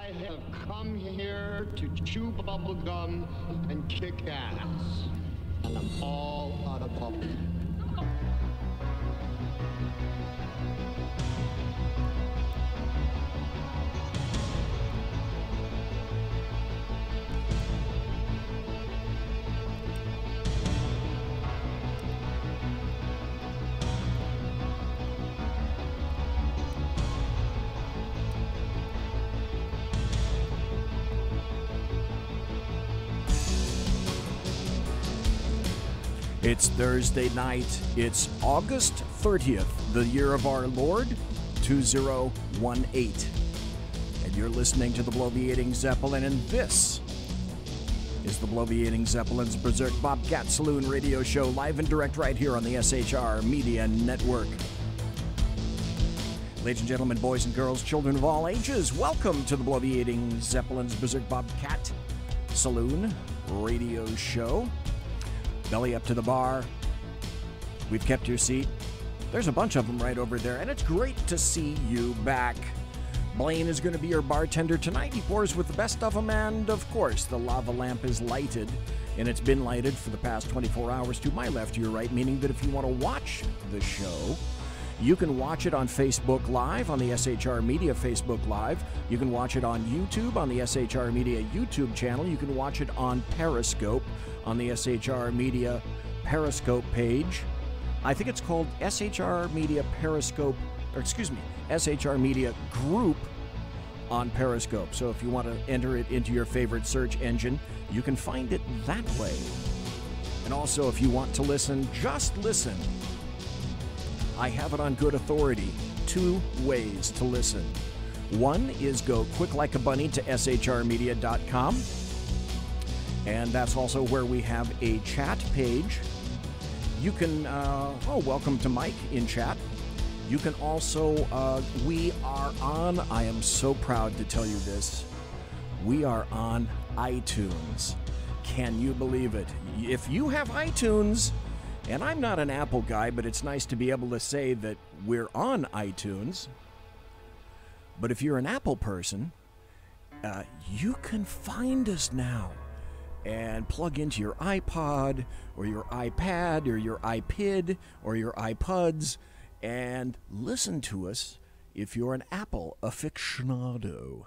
I have come here to chew bubble gum and kick ass. And I'm all out of bubble. It's Thursday night. It's August 30th, the year of our Lord, 2018. And you're listening to the Bloviating Zeppelin, and this is the Bloviating Zeppelin's Berserk Bobcat Saloon radio show, live and direct right here on the SHR Media Network. Ladies and gentlemen, boys and girls, children of all ages, welcome to the Bloviating Zeppelin's Berserk Bobcat Saloon radio show. Belly up to the bar. We've kept your seat. There's a bunch of them right over there, and it's great to see you back. Blaine is going to be your bartender tonight. He pours with the best of them, and of course, the lava lamp is lighted, and it's been lighted for the past 24 hours to my left, to your right, meaning that if you want to watch the show, you can watch it on Facebook Live, on the SHR Media Facebook Live. You can watch it on YouTube, on the SHR Media YouTube channel. You can watch it on Periscope, on the SHR Media Periscope page. I think it's called SHR Media Periscope, or excuse me, SHR Media Group on Periscope. So if you want to enter it into your favorite search engine, you can find it that way. And also, if you want to listen, just listen. I have it on good authority. 2 ways to listen. One is go quick like a bunny to shrmedia.com. And that's also where we have a chat page. You can, welcome to Mike in chat. You can also, we are on, I am so proud to tell you this, we are on iTunes. Can you believe it? If you have iTunes, and I'm not an Apple guy, but it's nice to be able to say that we're on iTunes. But if you're an Apple person, you can find us now and plug into your iPod or your iPad or your iPid or your iPods and listen to us if you're an Apple aficionado.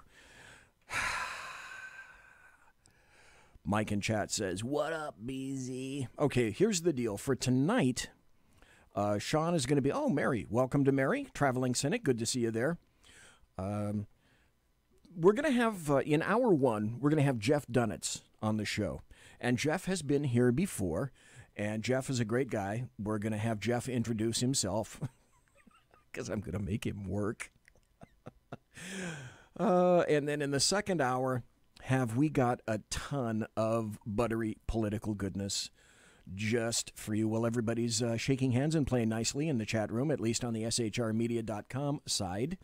Mike in chat says, "What up, BZ?" Okay, here's the deal. For tonight, Sean is going to be... Oh, Mary. Welcome to Mary, Traveling Cynic. Good to see you there. We're going to have, in hour one, we're going to have Jeff Dunetz on the show. And Jeff has been here before, and Jeff is a great guy. We're going to have Jeff introduce himself, because I'm going to make him work. And then in the second hour... have we got a ton of buttery political goodness just for you while everybody's shaking hands and playing nicely in the chat room, at least on the shrmedia.com side.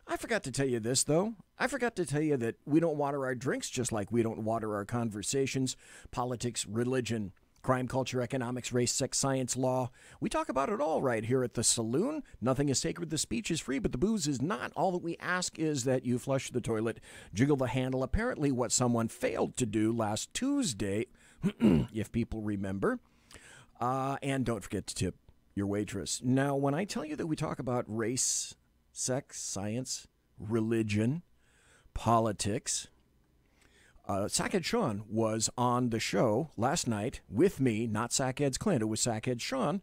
I forgot to tell you this, though. I forgot to tell you that we don't water our drinks just like we don't water our conversations, politics, religion, crime, culture, economics, race, sex, science, law. We talk about it all right here at the Saloon. Nothing is sacred. The speech is free, but the booze is not. All that we ask is that you flush the toilet, jiggle the handle. Apparently what someone failed to do last Tuesday, if people remember. And don't forget to tip your waitress. Now, when I tell you that we talk about race, sex, science, religion, politics... Sackhead Sean was on the show last night with me, not Sackhead's Clint. It was Sackhead Sean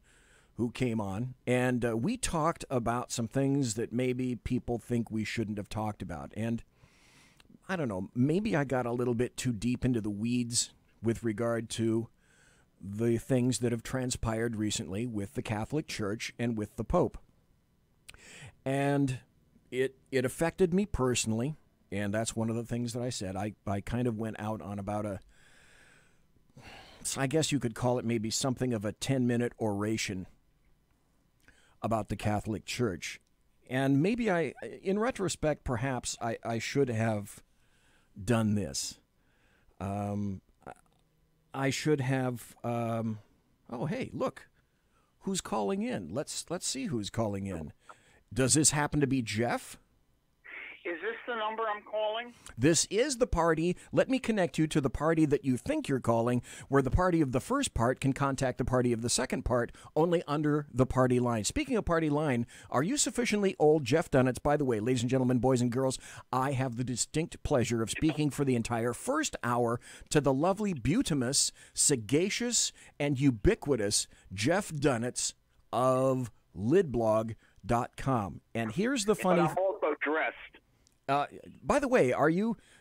who came on, and we talked about some things that maybe people think we shouldn't have talked about. And I don't know, maybe I got a little bit too deep into the weeds with regard to the things that have transpired recently with the Catholic Church and with the Pope. And it affected me personally. And that's one of the things that I said. I kind of went out on about I guess you could call it maybe something of a 10-minute oration about the Catholic Church. And maybe in retrospect, perhaps I should have done this. I should have, oh, hey, look, who's calling in? Let's see who's calling in. Does this happen to be Jeff? Is this the number I'm calling? This is the party. Let me connect you to the party that you think you're calling, where the party of the first part can contact the party of the second part, only under the party line. Speaking of party line, are you sufficiently old, Jeff Dunetz? By the way, ladies and gentlemen, boys and girls, I have the distinct pleasure of speaking for the entire first hour to the lovely, butimous, sagacious, and ubiquitous Jeff Dunetz of lidblog.com. And here's the funny... But I'm also dressed. By the way,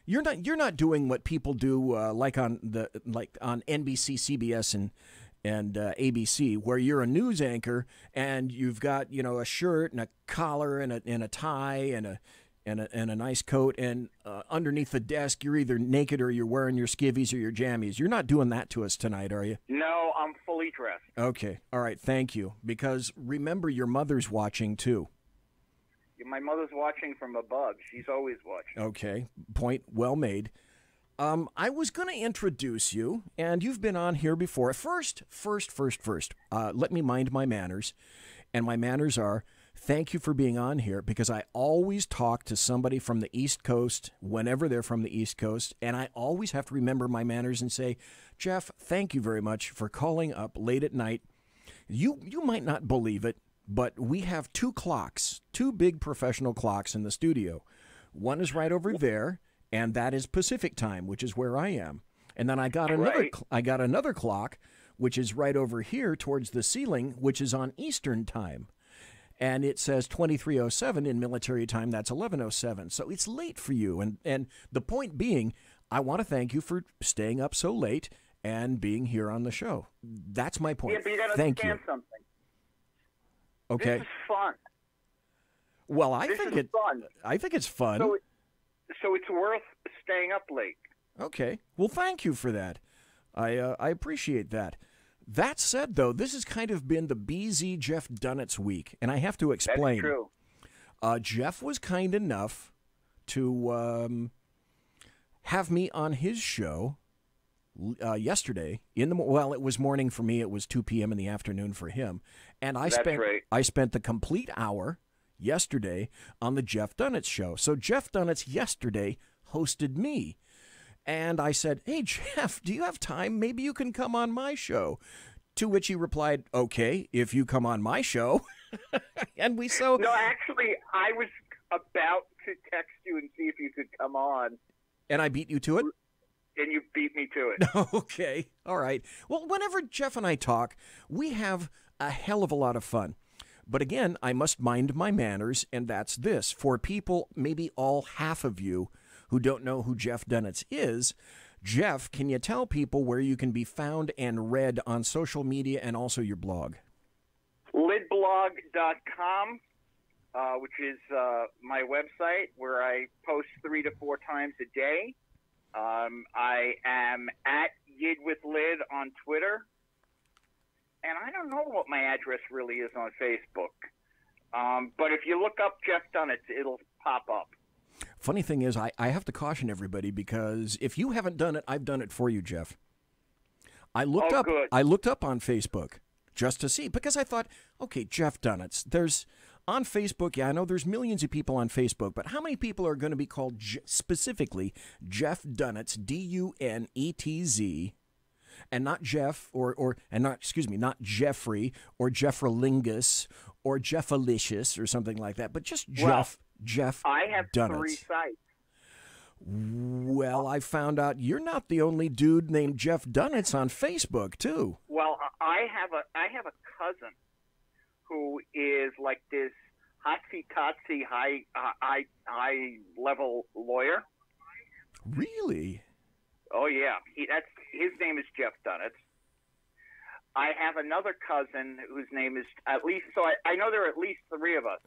you're not doing what people do like on NBC, CBS, and ABC, where you're a news anchor and you've got a shirt and a collar and a tie and a nice coat, and underneath the desk you're either naked or you're wearing your skivvies or your jammies. You're not doing that to us tonight, are you? No, I'm fully dressed. Okay, all right, thank you. Because remember, your mother's watching too. My mother's watching from above. She's always watching. Okay, point well made. I was going to introduce you, and you've been on here before. First, let me mind my manners. And my manners are, thank you for being on here, because I always talk to somebody from the East Coast whenever they're from the East Coast, and I always have to remember my manners and say, Jeff, thank you very much for calling up late at night. You might not believe it, but we have two clocks, two big professional clocks in the studio. One is right over there, and that is Pacific time, which is where I am. And then I got another clock, which is right over here towards the ceiling, which is on Eastern time. And it says 23:07 in military time. That's 11:07. So it's late for you. And the point being, I want to thank you for staying up so late and being here on the show. That's my point. Yeah, but you got to thank understand you. something. Okay. This is fun. Well, I This think is it. fun. I think it's fun. So it's worth staying up late. Okay. Well, thank you for that. I appreciate that. That said, though, this has kind of been the BZ Jeff Dunetz week, and I have to explain. That's true. Jeff was kind enough to have me on his show yesterday well, it was morning for me. It was 2 p.m. in the afternoon for him, and I spent the complete hour yesterday on the Jeff Dunetz show. So Jeff Dunetz yesterday hosted me. And I said, hey, Jeff, do you have time? Maybe you can come on my show. To which he replied, okay, if you come on my show. And we so... No, actually, I was about to text you and see if you could come on. And I beat you to it? And you beat me to it. Okay, all right. Well, whenever Jeff and I talk, we have a hell of a lot of fun. But again, I must mind my manners, and that's this. For people, maybe all half of you, who don't know who Jeff Dunetz is, Jeff, can you tell people where you can be found and read on social media and also your blog? Lidblog.com, which is my website where I post 3 to 4 times a day. I am at Yid with Lid on Twitter. And I don't know what my address really is on Facebook. But if you look up Jeff Dunetz, it'll pop up. Funny thing is, I have to caution everybody, because if you haven't done it, I've done it for you, Jeff. I looked up on Facebook just to see, because I thought, okay, Jeff Dunetz, there's on Facebook, yeah, I know there's millions of people on Facebook, but how many people are going to be called specifically Jeff Dunetz, D-U-N-E-T-Z, and not Jeff, not Jeffrey or Jeffralingus or Jeffalicious or something like that, but just Jeff Dunetz. I have 3 sites. Well, I found out you're not the only dude named Jeff Dunetz on Facebook, too. Well, I have a cousin who is like this hotsy-totsy high level lawyer. Really? Oh yeah, his name is Jeff Dunetz. I have another cousin whose name is I know there are at least 3 of us.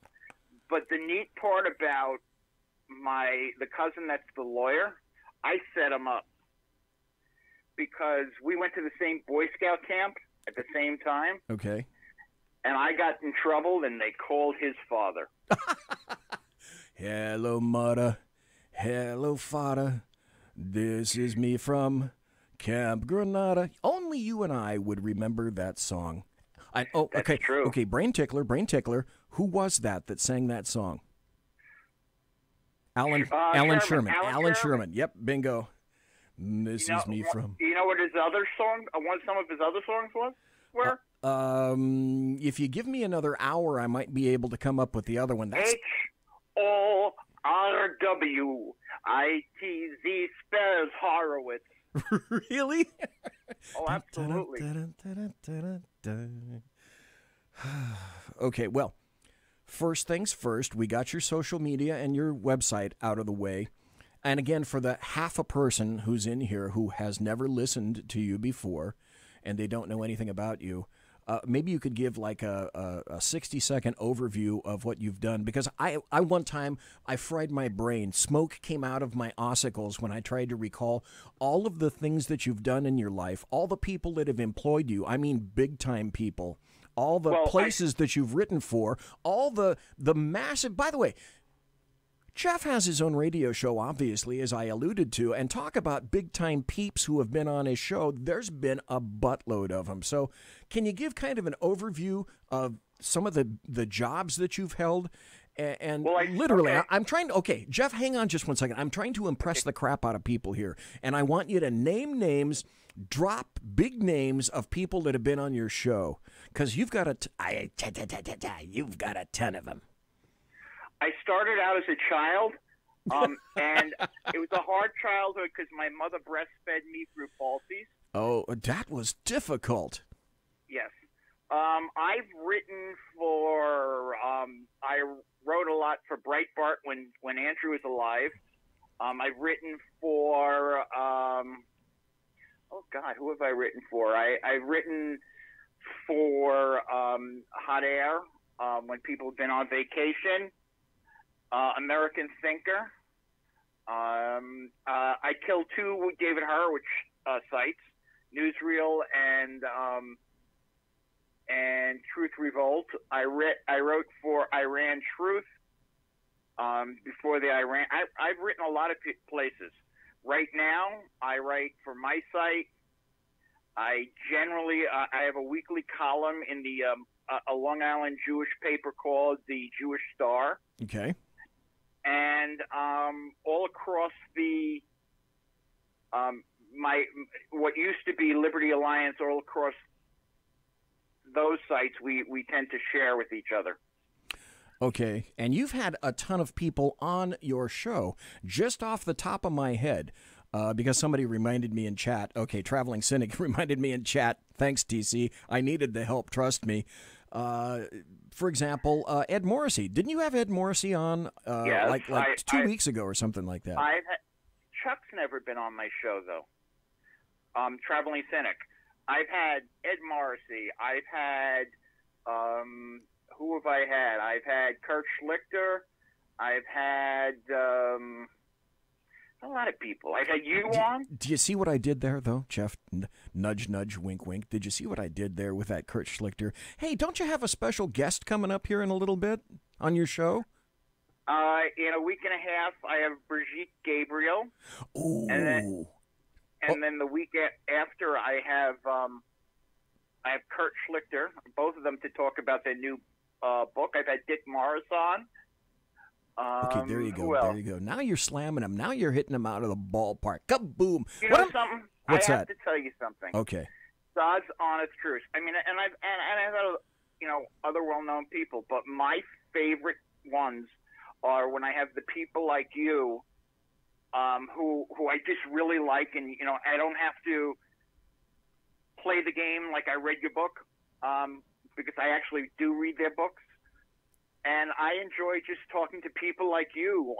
But the neat part about the cousin that's the lawyer, I set him up because we went to the same Boy Scout camp at the same time. Okay. And I got in trouble, and they called his father. Hello, mother. Hello, father. This is me from Camp Granada. Only you and I would remember that song. That's true. Okay, Brain Tickler. Who was that sang that song? Alan Sherman. Alan Sherman. Yep, bingo. This is me from. You know what his other song? What some of his other songs were? If you give me another hour, I might be able to come up with the other one. That's HORWITZ spells Horowitz. Really? Oh, absolutely. Okay, well, first things first, we got your social media and your website out of the way. And again, for the half a person who's in here who has never listened to you before and they don't know anything about you, maybe you could give like a 60-second overview of what you've done. Because I one time, I fried my brain. Smoke came out of my ossicles when I tried to recall all of the things that you've done in your life, all the people that have employed you. I mean, big-time people. All the places that you've written for, all the massive... By the way, Jeff has his own radio show, obviously, as I alluded to, and talk about big-time peeps who have been on his show. There's been a buttload of them. So can you give kind of an overview of some of the jobs that you've held? And I'm trying to... Okay, Jeff, hang on just one second. I'm trying to impress the crap out of people here, and I want you to name names, drop big names of people that have been on your show, because you've got a ton of them. I started out as a child, and it was a hard childhood because my mother breastfed me through falsies. Oh, that was difficult. Yes. I've written for, I wrote a lot for Breitbart when Andrew was alive. I've written for, who have I written for? I've written for Hot Air when people have been on vacation. American Thinker. I killed two David Horowitz sites, Newsreel and Truth Revolt. I wrote for Iran Truth before the Iran. I've written a lot of places. Right now, I write for my site. I generally I have a weekly column in the a Long Island Jewish paper called the Jewish Star. Okay. And all across the what used to be Liberty Alliance, all across those sites, we tend to share with each other. Okay, and you've had a ton of people on your show. Just off the top of my head, because somebody reminded me in chat. Okay, Traveling Cynic reminded me in chat. Thanks, TC. I needed the help. Trust me. For example, Ed Morrissey. Didn't you have Ed Morrissey on yes, like 2 weeks ago or something like that? Chuck's never been on my show, though. Traveling Cynic. I've had Ed Morrissey. I've had, who have I had? I've had Kurt Schlichter. I've had a lot of people. I've had you on. Do you see what I did there, though, Jeff? Nudge, nudge, wink, wink. Did you see what I did there with that Kurt Schlichter? Hey, don't you have a special guest coming up here in a little bit on your show? In a week and a half, I have Brigitte Gabriel. Ooh. And then the week after, I have Kurt Schlichter, both of them to talk about their new book. I've had Dick Morris on. Okay, there you go. There you go. Now you're slamming them. Now you're hitting them out of the ballpark. Kaboom! You know something? What's that? I have to tell you something. Okay. God's honest truth. I mean, and I've had other well-known people, but my favorite ones are when I have the people like you, who I just really like, and I don't have to play the game like I read your book, because I actually do read their books. And I enjoy just talking to people like you,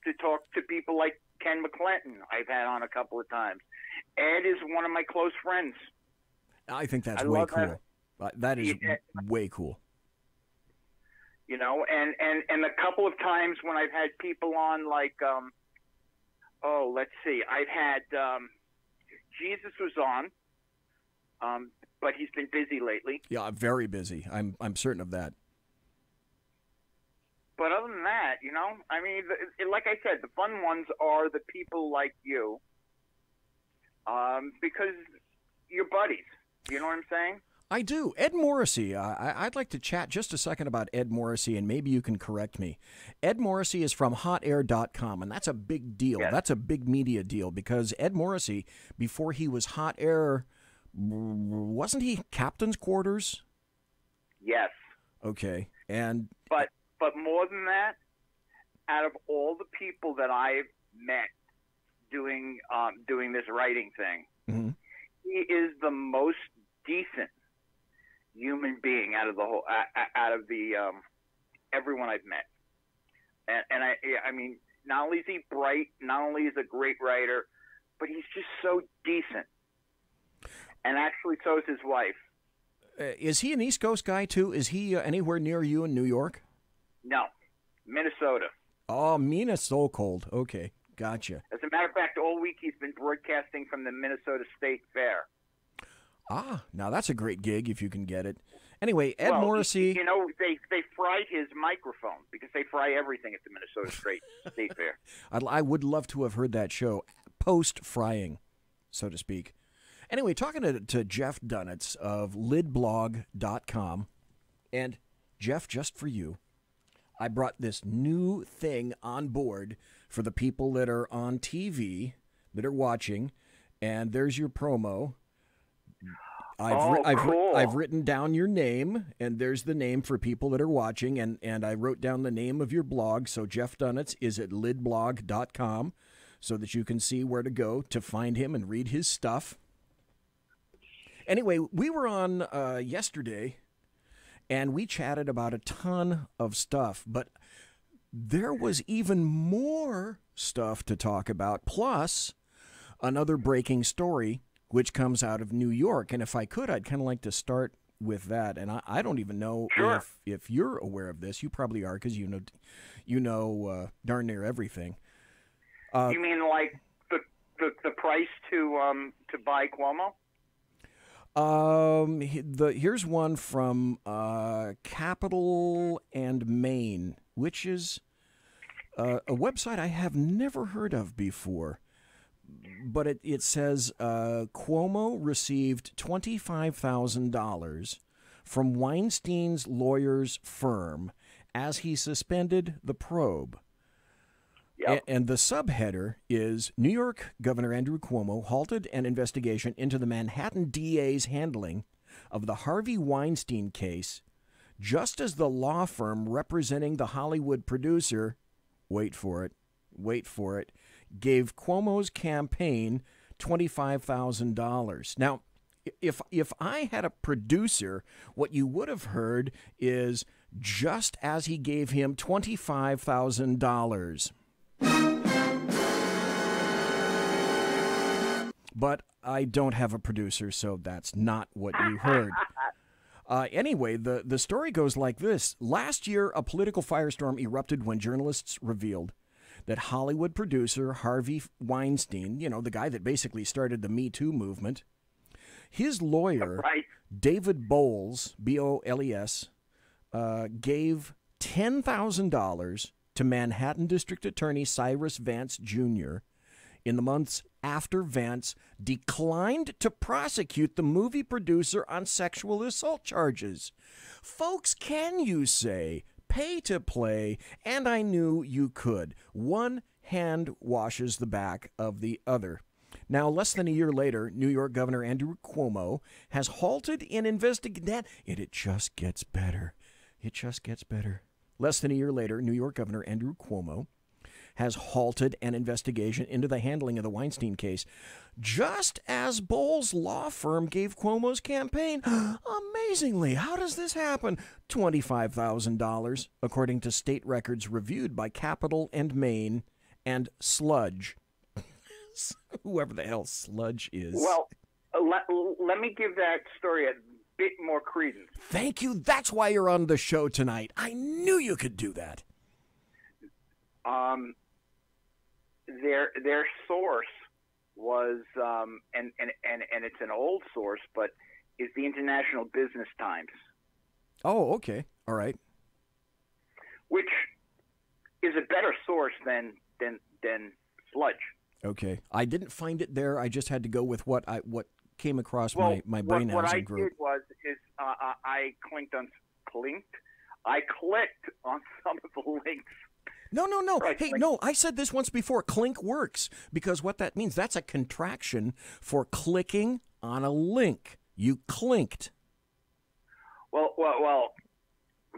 to talk to people like Ken McClinton I've had on a couple of times. Ed is one of my close friends. I think that's way cool. That is way cool. And a couple of times when I've had people on, like, let's see, I've had Jesus was on, but he's been busy lately. Yeah, very busy. I'm certain of that. But other than that, I mean, like I said, the fun ones are the people like you, because you're buddies. You know what I'm saying? I do. Ed Morrissey. I'd like to chat just a second about Ed Morrissey, and maybe you can correct me. Ed Morrissey is from hotair.com, and that's a big deal. Yes. That's a big media deal because Ed Morrissey, before he was Hot Air, wasn't he Captain's Quarters? Yes. Okay. And But more than that, out of all the people that I've met doing this writing thing, mhm. he is the most decent human being out of the everyone I've met. And I mean, not only is he bright, not only is he a great writer, but he's just so decent. And actually, so is his wife. Is he an East Coast guy, too? Is he anywhere near you in New York? No, Minnesota. Oh, Mina's so cold. Okay, gotcha. As a matter of fact, all week he's been broadcasting from the Minnesota State Fair. Ah, now that's a great gig if you can get it. Anyway, Ed Well, Morrissey. You know, they fried his microphone because they fry everything at the Minnesota State Fair. I would love to have heard that show post-frying, so to speak. Anyway, talking to Jeff Dunetz of lidblog.com. And, Jeff, just for you, I brought this new thing on board for the people that are on TV, that are watching. And there's your promo. Cool. I've written down your name, and there's the name for people that are watching, and I wrote down the name of your blog. So Jeff Dunetz is at lidblog.com so that you can see where to go to find him and read his stuff. Anyway, we were on yesterday, and we chatted about a ton of stuff, but there was even more stuff to talk about, plus another breaking story which comes out of New York. And if I could, I'd kind of like to start with that. And I don't even know Sure. if you're aware of this. You probably are because you know darn near everything. You mean like the price to buy Cuomo? Here's one from Capital and Maine, which is a website I have never heard of before. But it says Cuomo received $25,000 from Weinstein's lawyer's firm as he suspended the probe. Yep. And the subheader is New York Governor Andrew Cuomo halted an investigation into the Manhattan DA's handling of the Harvey Weinstein case just as the law firm representing the Hollywood producer, wait for it, gave Cuomo's campaign $25,000. Now, if I had a producer, what you would have heard is just as he gave him $25,000. But I don't have a producer, so that's not what you heard. Anyway, the story goes like this. Last year, a political firestorm erupted when journalists revealed that Hollywood producer Harvey Weinstein, you know, the guy that basically started the Me Too movement, his lawyer, Right. David Bowles, B-O-L-E-S, gave $10,000 to Manhattan District Attorney Cyrus Vance Jr. in the months after Vance declined to prosecute the movie producer on sexual assault charges. Folks, can you say, pay to play, and I knew you could. One hand washes the back of the other. Now, less than a year later, New York Governor Andrew Cuomo has halted an investigation. And it just gets better. It just gets better. Less than a year later, New York Governor Andrew Cuomo has halted an investigation into the handling of the Weinstein case, just as Bowles' law firm gave Cuomo's campaign, amazingly, how does this happen? $25,000, according to state records reviewed by Capital and Maine and Sludge. Whoever the hell Sludge is. Well, let me give that story a bit more credence. Thank you. That's why you're on the show tonight. I knew you could do that. Their source was and it's an old source, but is the International Business Times. Oh, okay. All right. Which is a better source than Sludge. Okay. I didn't find it there. I just had to go with what came across Well, my brain what as I a group. did was I clicked on some of the links. No. Right, Hey, like- no, I said this once before. Clink works because what that means, that's a contraction for clicking on a link. You clinked. Well.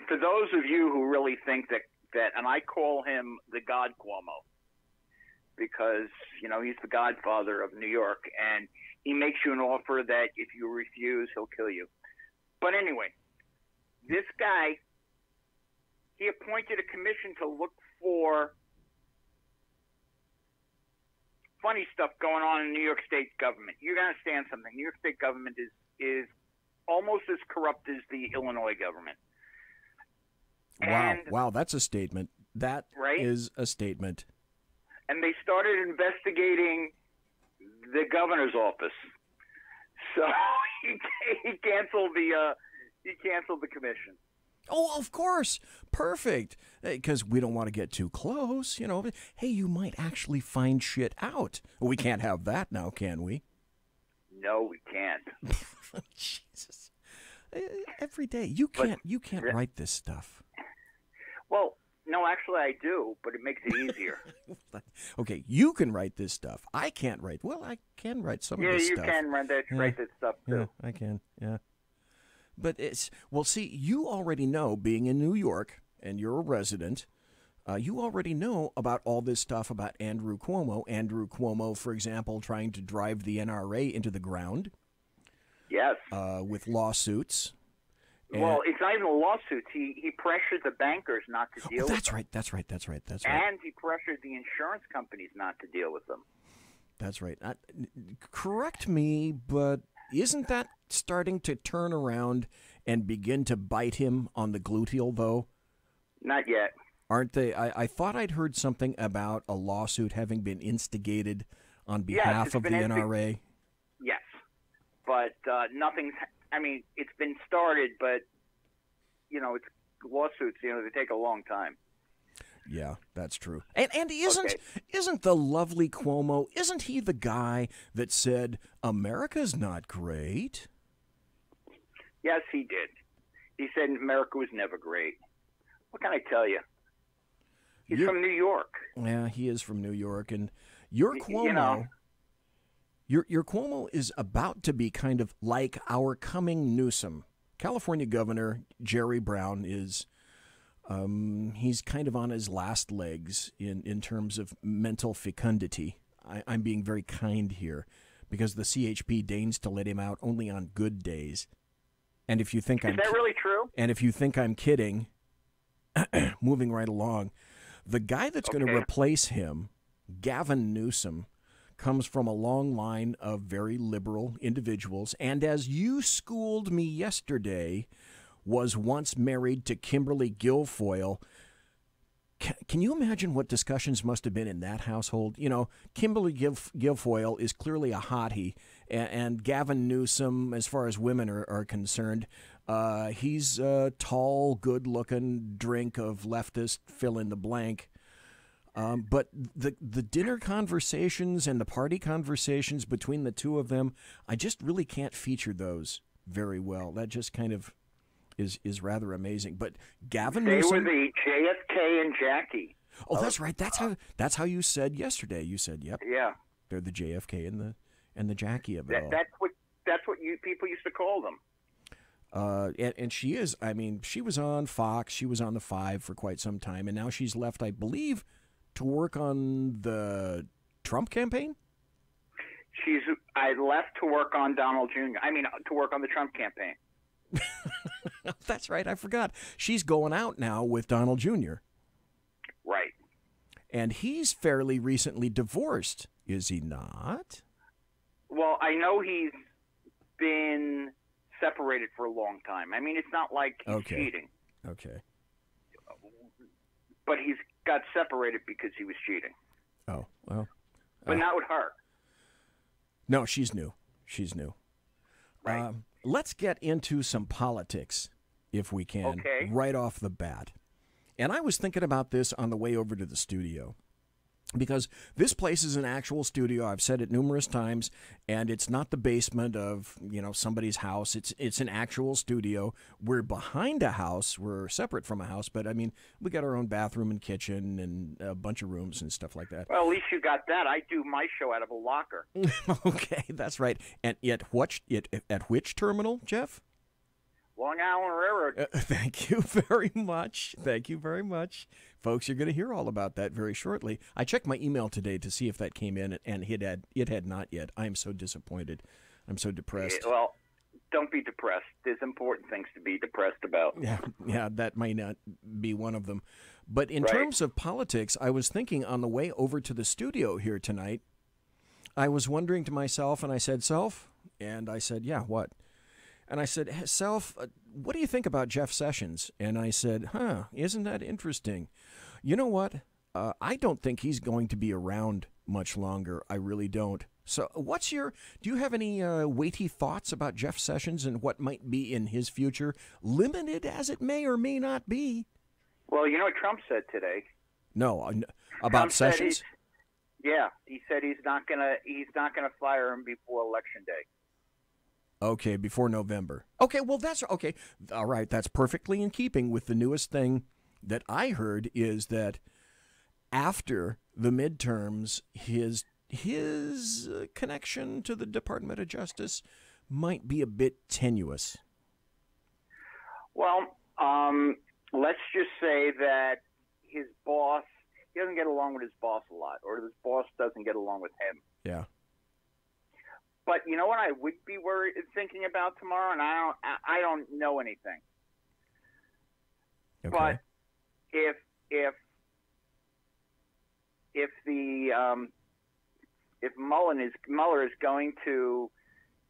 For those of you who really think that, and I call him the God Cuomo, because he's the Godfather of New York, and he makes you an offer that if you refuse, he'll kill you. But anyway, this guy, he appointed a commission to look for funny stuff going on in New York State government. You got to understand something. New York State government is almost as corrupt as the Illinois government. Wow, that's a statement. That is a statement. And they started investigating the governor's office. So he canceled the commission. Oh, of course. Perfect. Because we don't want to get too close, Hey, you might actually find shit out. We can't have that now, can we? No, we can't. Jesus. Every day. You can't write this stuff. Well, no, actually I do, but it makes it easier. Okay, you can write this stuff. I can't write. Well, I can write some of this stuff. Yeah, you can write that stuff too. Yeah, I can, yeah. But see, you already know, being in New York, and you're a resident, you already know about all this stuff about Andrew Cuomo. Andrew Cuomo, for example, trying to drive the NRA into the ground. Yes. With lawsuits. Well, it's not even lawsuits. He pressured the bankers not to deal with them. That's right. And he pressured the insurance companies not to deal with them. That's right. Correct me, but isn't that starting to turn around and begin to bite him on the gluteal, though? Not yet. Aren't they? I thought I'd heard something about a lawsuit having been instigated on behalf of the NRA. Yes, but nothing's... I mean, it's been started, but, it's lawsuits, they take a long time. Yeah, that's true. And isn't the lovely Cuomo, isn't he the guy that said, America's not great? Yes, he did. He said America was never great. What can I tell you? He's from New York. Yeah, he is from New York. And your Cuomo... Your Cuomo is about to be kind of like our coming Newsom. California Governor Jerry Brown is, he's kind of on his last legs in terms of mental fecundity. I'm being very kind here because the CHP deigns to let him out only on good days. And if you think Is that really true? And if you think I'm kidding, moving right along, the guy that's going to replace him, Gavin Newsom, comes from a long line of very liberal individuals, and as you schooled me yesterday, was once married to Kimberly Guilfoyle. Can you imagine what discussions must have been in that household? Kimberly Guilfoyle is clearly a hottie, and Gavin Newsom, as far as women are concerned, he's a tall, good-looking drink of leftist fill-in-the-blank. But the dinner conversations and the party conversations between the two of them, I just really can't feature those very well. That just kind of is rather amazing. But Gavin Newsom, they were the JFK and Jackie. Oh, that's right. That's how you said yesterday. You said, "Yep, yeah, they're the JFK and the Jackie of it all." That's what you people used to call them. And she is. I mean, she was on Fox. She was on the 5 for quite some time, and now she's left, I believe, to work on the Trump campaign? I left to work on Donald Jr. I mean, to work on the Trump campaign. That's right. I forgot. She's going out now with Donald Jr. Right. And he's fairly recently divorced, is he not? Well, I know he's been separated for a long time. I mean, it's not like he's cheating. Okay. But he's got separated because he was cheating. Oh, well. But not with her. No, she's new. She's new. Right. Let's get into some politics, if we can, right off the bat. And I was thinking about this on the way over to the studio. because this place is an actual studio. I've said it numerous times, and it's not the basement of, somebody's house. It's an actual studio. We're behind a house. We're separate from a house, but I mean, we got our own bathroom and kitchen and a bunch of rooms and stuff like that. Well, at least you got that. I do my show out of a locker. Okay, that's right. And at which terminal, Jeff? Long Island Railroad. Thank you very much. Thank you very much. Folks, you're going to hear all about that very shortly. I checked my email today to see if that came in, and it had not yet. I am so disappointed. I'm so depressed. Well, don't be depressed. There's important things to be depressed about. Yeah, that might not be one of them. But in terms of politics, I was thinking on the way over to the studio here tonight, I was wondering to myself, and I said, Self? And I said, yeah, what? And I said, hey, Self, what do you think about Jeff Sessions? And I said, isn't that interesting? You know what? I don't think he's going to be around much longer. I really don't. So do you have any weighty thoughts about Jeff Sessions and what might be in his future, limited as it may or may not be? Well, you know what Trump said today? No, about Sessions? He said he's not gonna fire him before Election Day. Okay, before November. Okay, well, that's okay. All right, that's perfectly in keeping with the newest thing that I heard is that after the midterms, his connection to the Department of Justice might be a bit tenuous. Well, let's just say that his boss, he doesn't get along with his boss a lot, or his boss doesn't get along with him. Yeah. But you know what I would be thinking about tomorrow, and I don't know anything. Okay. But if Mueller is going to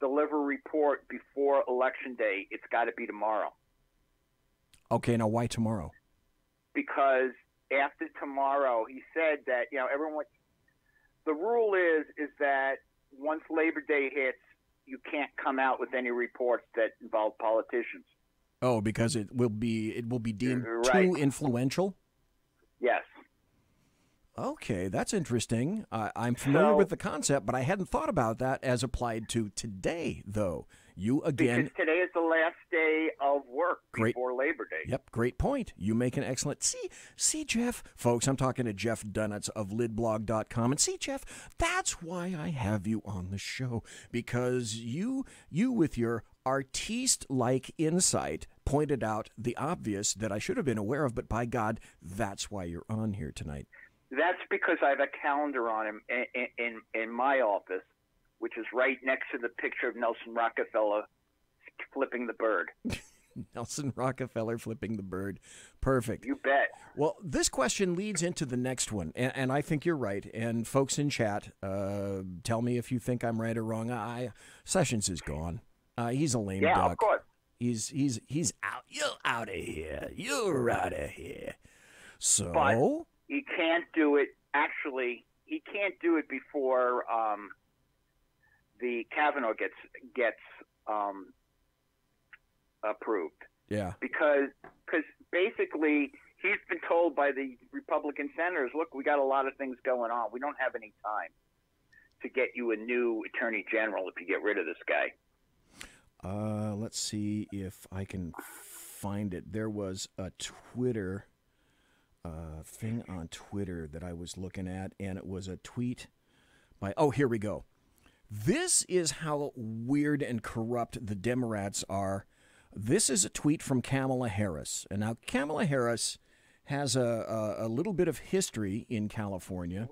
deliver a report before Election Day, it's got to be tomorrow. Okay, now why tomorrow? Because after tomorrow, he said that everyone. The rule is that once Labor Day hits, you can't come out with any reports that involve politicians. Oh, because it will be deemed Right. too influential? Yes. Okay, that's interesting. I'm familiar with the concept, but I hadn't thought about that as applied to today, though. You again. Because today is the last day of work before Labor Day. Yep, great point. You make an excellent. See, Jeff, folks, I'm talking to Jeff Dunetz of lidblog.com, and see, Jeff, that's why I have you on the show, because you with your artiste-like insight pointed out the obvious that I should have been aware of, but by God, that's why you're on here tonight. That's because I have a calendar on him in my office, which is right next to the picture of Nelson Rockefeller flipping the bird. Nelson Rockefeller flipping the bird. Perfect. You bet. Well, this question leads into the next one, and I think you're right. And folks in chat, tell me if you think I'm right or wrong. Sessions is gone. He's a lame duck. Yeah, of course. He's out. You're out of here. You're out of here. So. But he can't do it. Actually, he can't do it before the Kavanaugh gets approved. Yeah. Because basically he's been told by the Republican senators, look, we got a lot of things going on. We don't have any time to get you a new attorney general if you get rid of this guy. Let's see if I can find it. There was a Twitter thing on Twitter that I was looking at, and it was a tweet by, here we go. This is how weird and corrupt the Democrats are. This is a tweet from Kamala Harris. And now Kamala Harris has a little bit of history in California.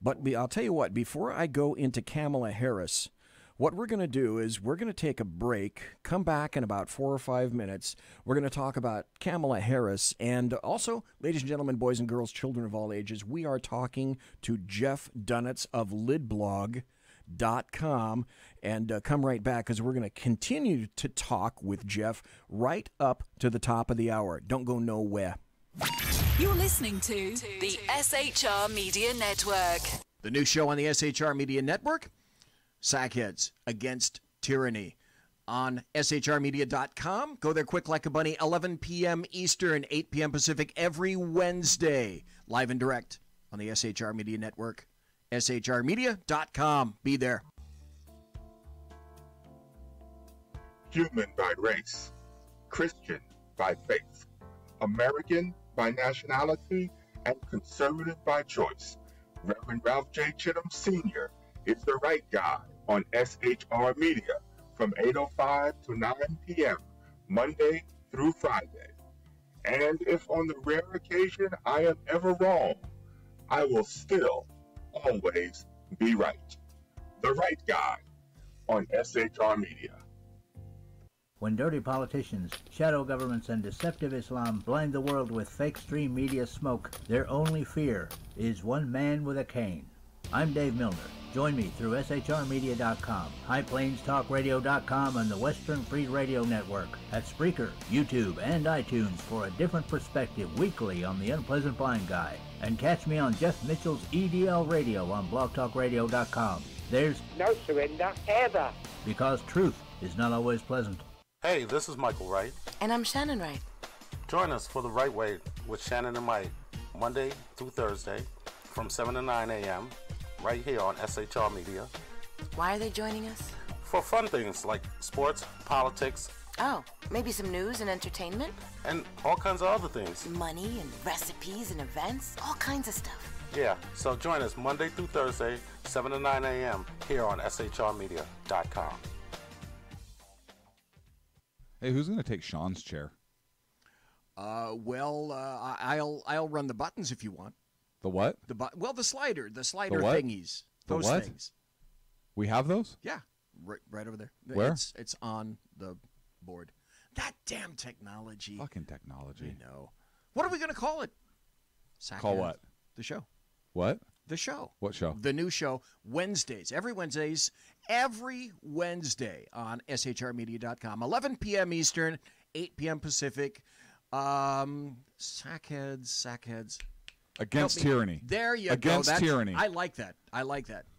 But I'll tell you what, before I go into Kamala Harris, what we're going to do is we're going to take a break, come back in about 4 or 5 minutes. We're going to talk about Kamala Harris. And also, ladies and gentlemen, boys and girls, children of all ages, we are talking to Jeff Dunetz of lidblog.com. And come right back because we're going to continue to talk with Jeff right up to the top of the hour. Don't go nowhere. You're listening to the SHR Media Network. The new show on the SHR Media Network, Sackheads Against Tyranny, on shrmedia.com. Go there quick like a bunny, 11 p.m. Eastern, 8 p.m. Pacific, every Wednesday, live and direct on the SHR Media Network. shrmedia.com. Be there. Human by race, Christian by faith, American by nationality, and conservative by choice. Reverend Ralph J. Chittum Sr. is the right guy on SHR Media from 8:05 to 9 p.m., Monday through Friday. And if on the rare occasion I am ever wrong, I will still always be right. The right guy on SHR Media. When dirty politicians, shadow governments, and deceptive Islam blind the world with fake stream media smoke, their only fear is one man with a cane. I'm Dave Milner. Join me through shrmedia.com, highplainstalkradio.com, and the Western Free Radio Network at Spreaker, YouTube, and iTunes for a different perspective weekly on the Unpleasant Blind Guy. And catch me on Jeff Mitchell's EDL Radio on blogtalkradio.com. There's no surrender ever, because truth is not always pleasant. Hey, this is Michael Wright. And I'm Shannon Wright. Join us for The Right Way with Shannon and Mike, Monday through Thursday from 7 to 9 a.m. right here on SHR Media. Why are they joining us? For fun things like sports, politics. Oh, maybe some news and entertainment? And all kinds of other things. Money and recipes and events, all kinds of stuff. Yeah, so join us Monday through Thursday, 7 to 9 a.m. here on shrmedia.com. Hey, who's going to take Sean's chair? I'll run the buttons if you want. The what? The slider what? thingies. The those what? things. We have those? Yeah, right over there. Where? It's on the board. That damn technology. Fucking technology. I know. What are we going to call it? Call what? The show. What? The show. What show? The new show, Wednesdays. Every Wednesday on shrmedia.com. 11 p.m. Eastern, 8 p.m. Pacific. Sackheads. Against tyranny. There you go. Against tyranny. I like that.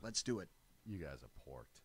Let's do it. You guys are porked.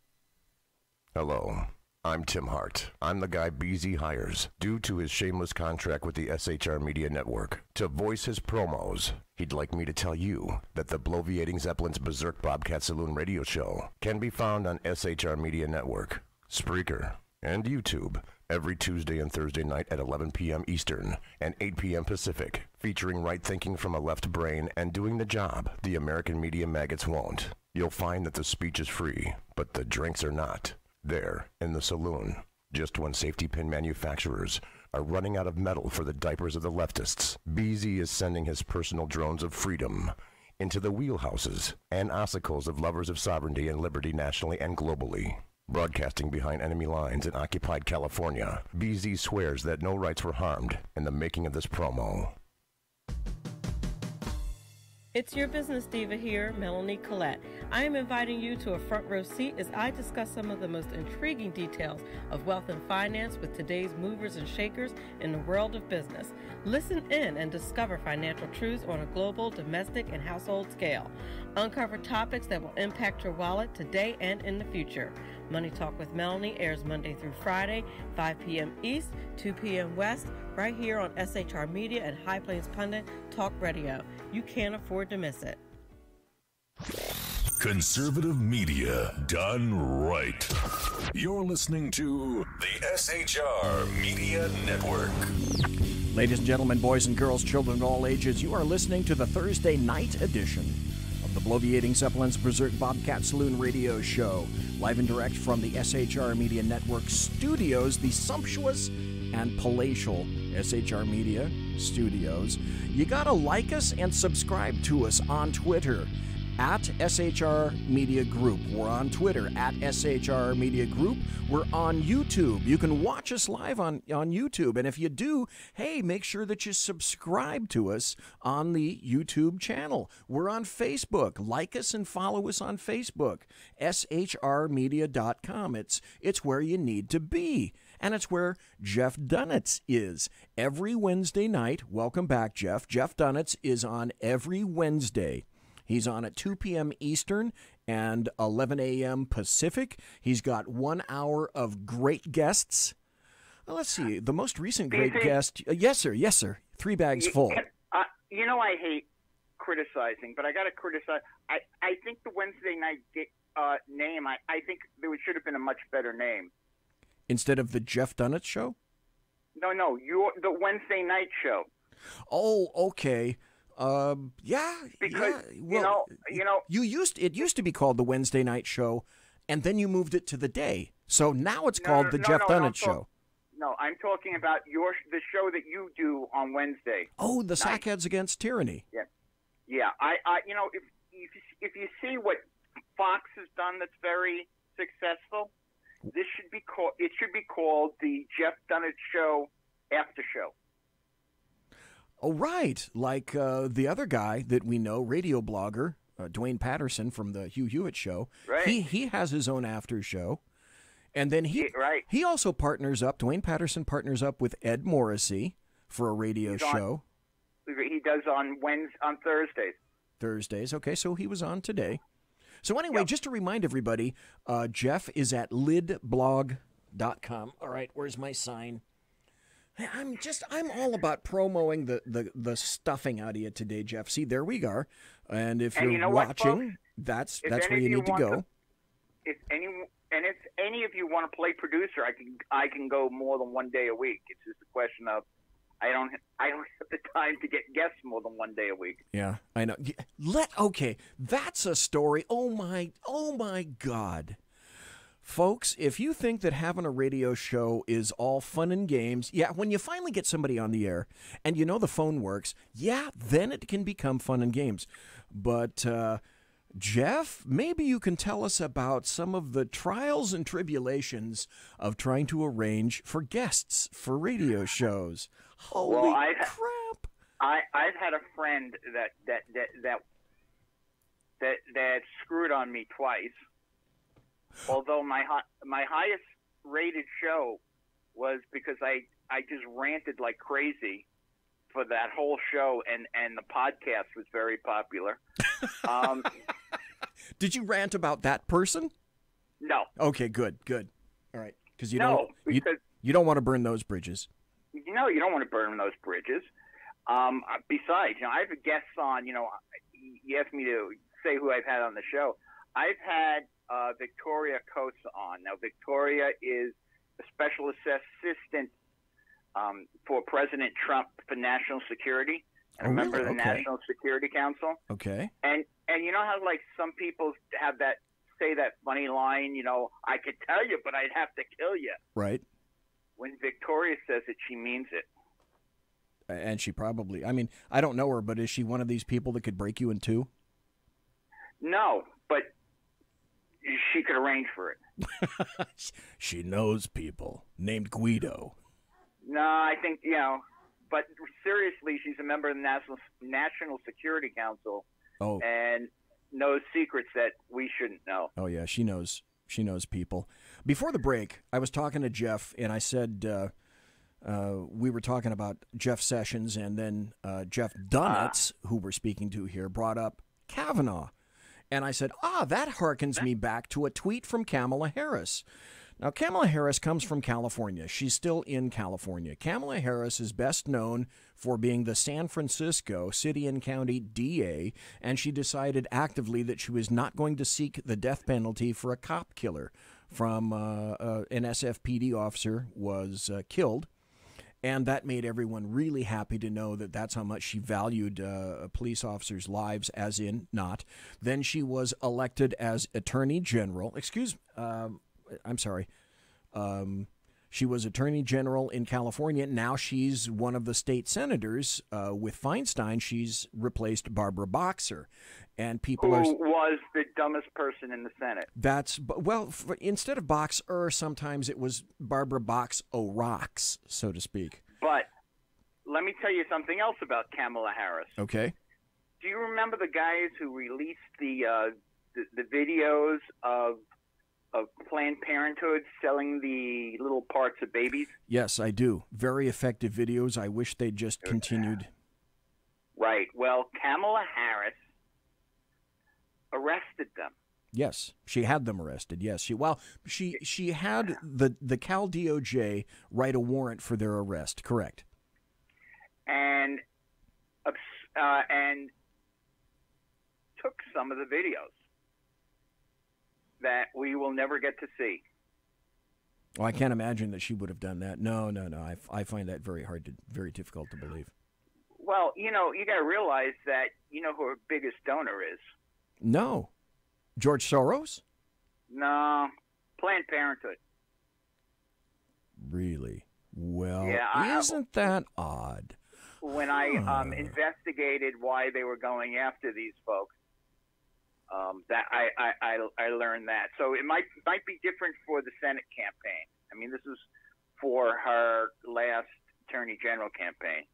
Hello. I'm Tim Hart. I'm the guy BZ hires, due to his shameless contract with the SHR Media Network, to voice his promos. He'd like me to tell you that the Bloviating Zeppelin's Berserk Bobcat Saloon radio show can be found on SHR Media Network, Spreaker, and YouTube every Tuesday and Thursday night at 11 p.m. Eastern and 8 p.m. Pacific, featuring right thinking from a left brain and doing the job the American media maggots won't. You'll find that the speech is free, but the drinks are not. There, in the saloon, just when safety pin manufacturers are running out of metal for the diapers of the leftists, BZ is sending his personal drones of freedom into the wheelhouses and ossicles of lovers of sovereignty and liberty nationally and globally. Broadcasting behind enemy lines in occupied California, BZ swears that no rights were harmed in the making of this promo. It's your business diva here, Melanie Collette. I am inviting you to a front row seat as I discuss some of the most intriguing details of wealth and finance with today's movers and shakers in the world of business. Listen in and discover financial truths on a global, domestic, and household scale. Uncover topics that will impact your wallet today and in the future. Money Talk with Melanie airs Monday through Friday, 5 p.m. East, 2 p.m. West, right here on SHR Media and High Plains Pundit Talk Radio. You can't afford to miss it. Conservative media done right. You're listening to the SHR Media Network. Ladies and gentlemen, boys and girls, children of all ages, you are listening to the Thursday night edition of the Bloviating Zeppelin's Berserk Bobcat Saloon radio show, live and direct from the SHR Media Network studios, the sumptuous and palatial SHR Media studios. You gotta like us and subscribe to us on Twitter at SHR Media Group. We're on Twitter at SHR Media Group. We're on YouTube. You can watch us live on YouTube. And if you do, hey, make sure that you subscribe to us on the YouTube channel. We're on Facebook. Like us and follow us on Facebook. shrmedia.com. It's where you need to be. And it's where Jeff Dunetz is. Every Wednesday night, welcome back, Jeff. Jeff Dunetz is on every Wednesday. He's on at 2 p.m. Eastern and 11 a.m. Pacific. He's got 1 hour of great guests. Well, let's see. The most recent great guest. Yes, sir. 3 bags full. You know I hate criticizing, but I got to criticize. I think the Wednesday night name, I think there should have been a much better name. Instead of the Jeff Dunetz Show? No, the Wednesday night show. Oh, okay. Yeah. Because well, it used to be called the Wednesday Night Show, and then you moved it to the day. So now it's called the Jeff Dunetz Show. No, I'm talking about the show that you do on Wednesday. Oh, the Sackheads Against Tyranny. Yeah. I if you see what Fox has done that's very successful, this should be called. It should be called the Jeff Dunetz Show After Show. Oh, right. Like the other guy that we know, radio blogger, Dwayne Patterson from the Hugh Hewitt Show. Right. He has his own after show. And then he also partners up, Dwayne Patterson partners up with Ed Morrissey for a radio show. He does on Thursdays. Thursdays. Okay, so he was on today. So anyway, just to remind everybody, Jeff is at lidblog.com. All right, where's my sign? I'm all about promoting the stuffing out of you today, Jeff. See, there we are. And if you're watching, that's where you need to go. If any of you want to play producer, I can go more than one day a week. It's just a question of I don't have the time to get guests more than one day a week. Yeah, I know. Okay, that's a story. Oh my God. Folks, if you think that having a radio show is all fun and games, when you finally get somebody on the air and you know the phone works, then it can become fun and games. But Jeff, maybe you can tell us about some of the trials and tribulations of trying to arrange for guests for radio shows. Holy crap! I've had a friend that screwed on me twice. Although my highest rated show was because I just ranted like crazy for that whole show, and the podcast was very popular. Did you rant about that person? No. Okay, good. All right, because you don't want to burn those bridges. You don't want to burn those bridges. Besides, I have guests on. You asked me to say who I've had on the show. I've had Victoria Cosa on. Now, Victoria is a special assistant for President Trump for national security, and a member of the National Security Council. Okay. And you know how some people have say that funny line, I could tell you, but I'd have to kill you. Right. When Victoria says it, she means it. And she probably, I don't know her, but is she one of these people that could break you in two? No, but she could arrange for it. She knows people named Guido. No, I think, but seriously, she's a member of the National Security Council. Oh. And knows secrets that we shouldn't know. Oh, yeah, she knows people. Before the break, I was talking to Jeff, and I said we were talking about Jeff Sessions, and then Jeff Dunetz, who we're speaking to here, brought up Kavanaugh. And I said, that harkens me back to a tweet from Kamala Harris. Now, Kamala Harris comes from California. She's still in California. Kamala Harris is best known for being the San Francisco City and County DA, and she decided actively that she was not going to seek the death penalty for a cop killer from an SFPD officer was killed. And that made everyone really happy to know that that's how much she valued police officers' lives, as in not. Then she was elected as Attorney General. I'm sorry. She was Attorney General in California. Now she's one of the state senators. With Feinstein, she's replaced Barbara Boxer. And people who was the dumbest person in the Senate. Instead of Boxer, sometimes it was Barbara Box-O-Rocks, so to speak. But let me tell you something else about Kamala Harris. Okay. Do you remember the guys who released the videos of Planned Parenthood selling the little parts of babies? Yes, I do. Very effective videos. I wish they'd just continued. Right. Well, Kamala Harris arrested them. Yes, she had them arrested. Yes, she had the Cal DOJ write a warrant for their arrest. Correct. And took some of the videos that we will never get to see. Well, I can't imagine that she would have done that. No. I find that very difficult to believe. Well, you got to realize that who her biggest donor is. No. George Soros? No. Planned Parenthood. Really? Well, yeah, isn't that odd? When I investigated why they were going after these folks, that I learned that. So it might be different for the Senate campaign. I mean, this is for her last Attorney General campaign.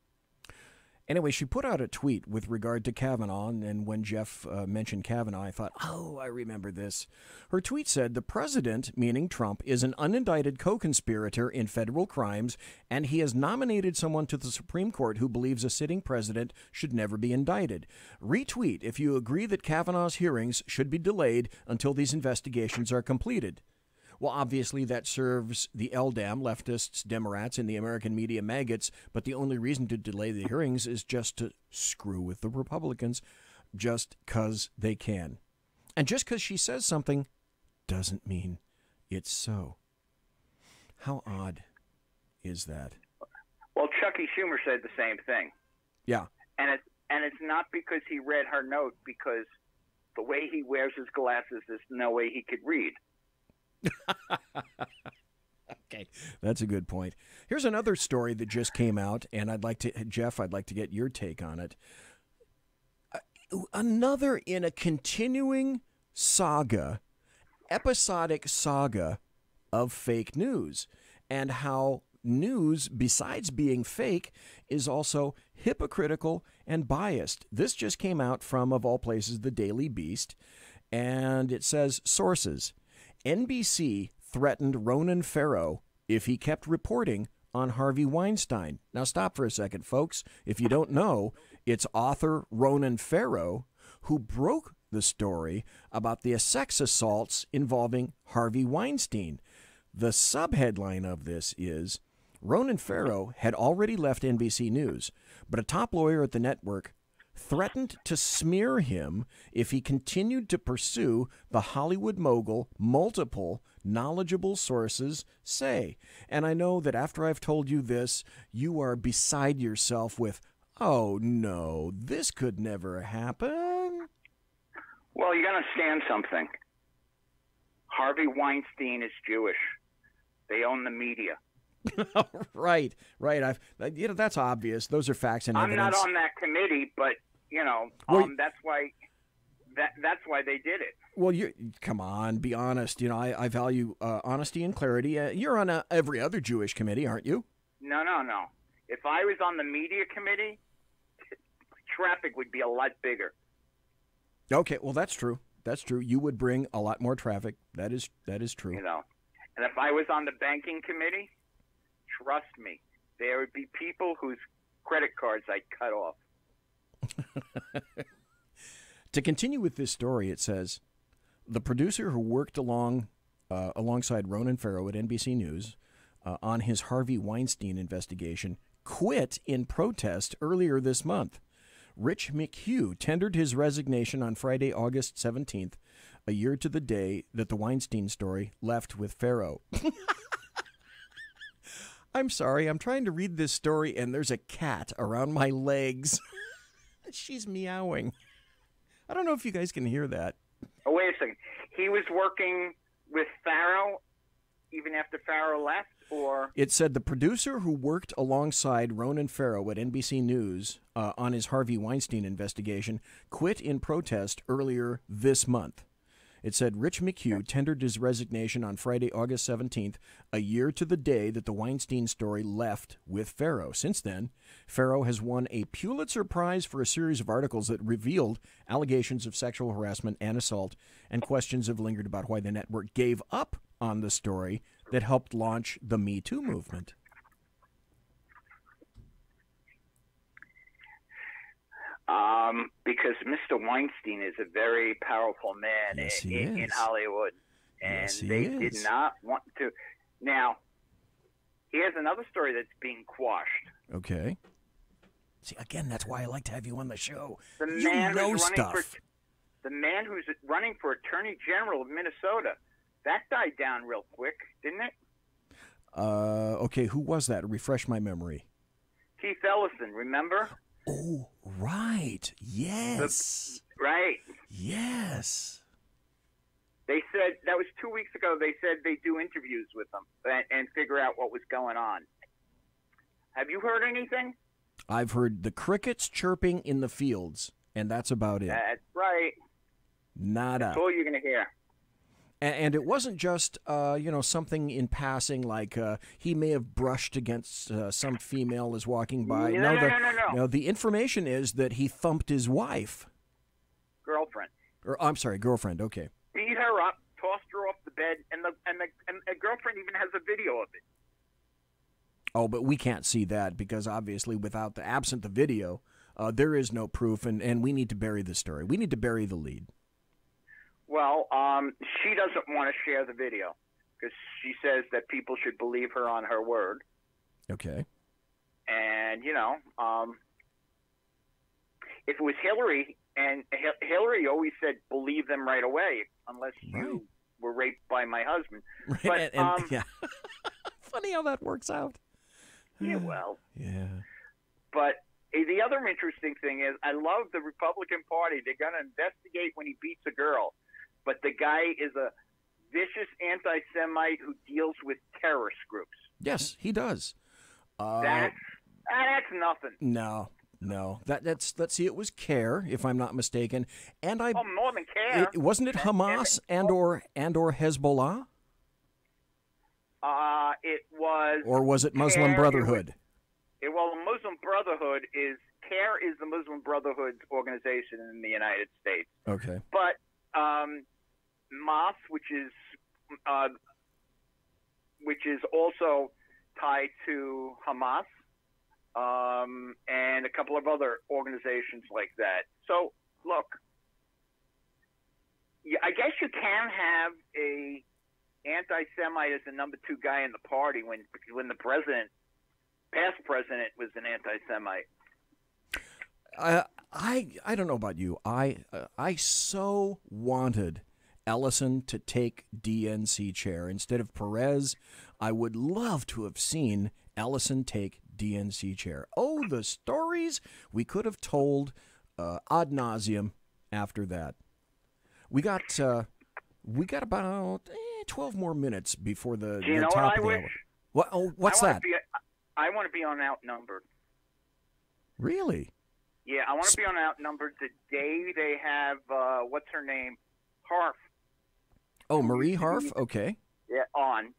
Anyway, she put out a tweet with regard to Kavanaugh, and when Jeff mentioned Kavanaugh, I thought, oh, I remember this. Her tweet said, the president, meaning Trump, is an unindicted co-conspirator in federal crimes, and he has nominated someone to the Supreme Court who believes a sitting president should never be indicted. Retweet if you agree that Kavanaugh's hearings should be delayed until these investigations are completed. Well, obviously, that serves the LDAM, leftists, Democrats, and the American media maggots, but the only reason to delay the hearings is just to screw with the Republicans, just because they can. And just because she says something doesn't mean it's so. How odd is that? Well, Chucky Schumer said the same thing. Yeah. And it's not because he read her note, because the way he wears his glasses, there's no way he could read. Okay, that's a good point. Here's another story that just came out, and Jeff, I'd like to get your take on it. Another in a continuing saga, episodic saga of fake news, and how news, besides being fake, is also hypocritical and biased. This just came out from, of all places, the Daily Beast, and it says, sources, NBC threatened Ronan Farrow if he kept reporting on Harvey Weinstein. Now stop for a second, folks. If you don't know, it's author Ronan Farrow who broke the story about the sex assaults involving Harvey Weinstein. The subheadline of this is, Ronan Farrow had already left NBC News, but a top lawyer at the network threatened to smear him if he continued to pursue the Hollywood mogul, multiple knowledgeable sources say. And I know that after I've told you this, you are beside yourself with, oh no, this could never happen. Well, you got to understand something. Harvey Weinstein is Jewish. They own the media. Right. That's obvious. Those are facts and evidence. I'm not on that committee, but that's why they did it. Well, come on, be honest. I value honesty and clarity. You're on every other Jewish committee, aren't you? No. If I was on the media committee, traffic would be a lot bigger. Okay, well, that's true. That's true. You would bring a lot more traffic. That is true. And if I was on the banking committee, trust me, there would be people whose credit cards I'd cut off. To continue with this story, it says, the producer who worked alongside Ronan Farrow at NBC News on his Harvey Weinstein investigation quit in protest earlier this month. Rich McHugh tendered his resignation on Friday, August 17th, a year to the day that the Weinstein story left with Farrow. I'm sorry, I'm trying to read this story, and there's a cat around my legs. She's meowing. I don't know if you guys can hear that. Oh, wait a second. He was working with Farrow even after Farrow left, or? It said the producer who worked alongside Ronan Farrow at NBC News on his Harvey Weinstein investigation quit in protest earlier this month. It said Rich McHugh tendered his resignation on Friday, August 17th, a year to the day that the Weinstein story left with Farrow. Since then, Farrow has won a Pulitzer Prize for a series of articles that revealed allegations of sexual harassment and assault, and questions have lingered about why the network gave up on the story that helped launch the Me Too movement. Because Mr. Weinstein is a very powerful man in Hollywood, and they did not want to. Now, here's another story that's being quashed. Okay. See, again, that's why I like to have you on the show. The you man know who's stuff. the man who's running for Attorney General of Minnesota, that died down real quick, didn't it? Okay, who was that? Refresh my memory. Keith Ellison, remember? Oh, right. Yes. Right. Yes. They said, that was 2 weeks ago, they said they'd do interviews with him and figure out what was going on. Have you heard anything? I've heard the crickets chirping in the fields, and that's about it. That's right. Nada. That's all you're going to hear. And it wasn't just, something in passing, like he may have brushed against some female as walking by. No. The information is that he thumped his wife. Girlfriend. Or I'm sorry, girlfriend. Okay. Beat her up, tossed her off the bed, and the girlfriend even has a video of it. Oh, but we can't see that because obviously, absent the video, there is no proof, and we need to bury the story. We need to bury the lead. Well, she doesn't want to share the video because she says that people should believe her on her word. Okay. And, if it was Hillary, and Hillary always said, believe them right away, unless you were raped by my husband. Right. But, yeah. Funny how that works out. Yeah, well. Yeah. But the other interesting thing is I love the Republican Party. They're going to investigate when he beats a girl. But the guy is a vicious anti-Semite who deals with terrorist groups. Yes, he does. That's nothing. No. Let's see. It was CARE, if I'm not mistaken, and more than CARE. Wasn't it Hamas and or Hezbollah? It was. Or was it Muslim Brotherhood? The Muslim Brotherhood is CARE is the Muslim Brotherhood's organization in the United States. Okay. But Hamas, which is also tied to Hamas, and a couple of other organizations like that. So, look, I guess you can have a anti-Semite as the number 2 guy in the party when the past president was an anti-Semite. I don't know about you. I so wanted Ellison to take DNC chair instead of Perez. I would love to have seen Ellison take DNC chair. Oh, the stories we could have told ad nauseum after that. We got about 12 more minutes before the top of the hour. What's that? I want to be on Outnumbered. Really? Yeah, I want to be on Outnumbered the day they have, what's her name? Harf. Oh, Marie Harf? Okay. Yeah, on.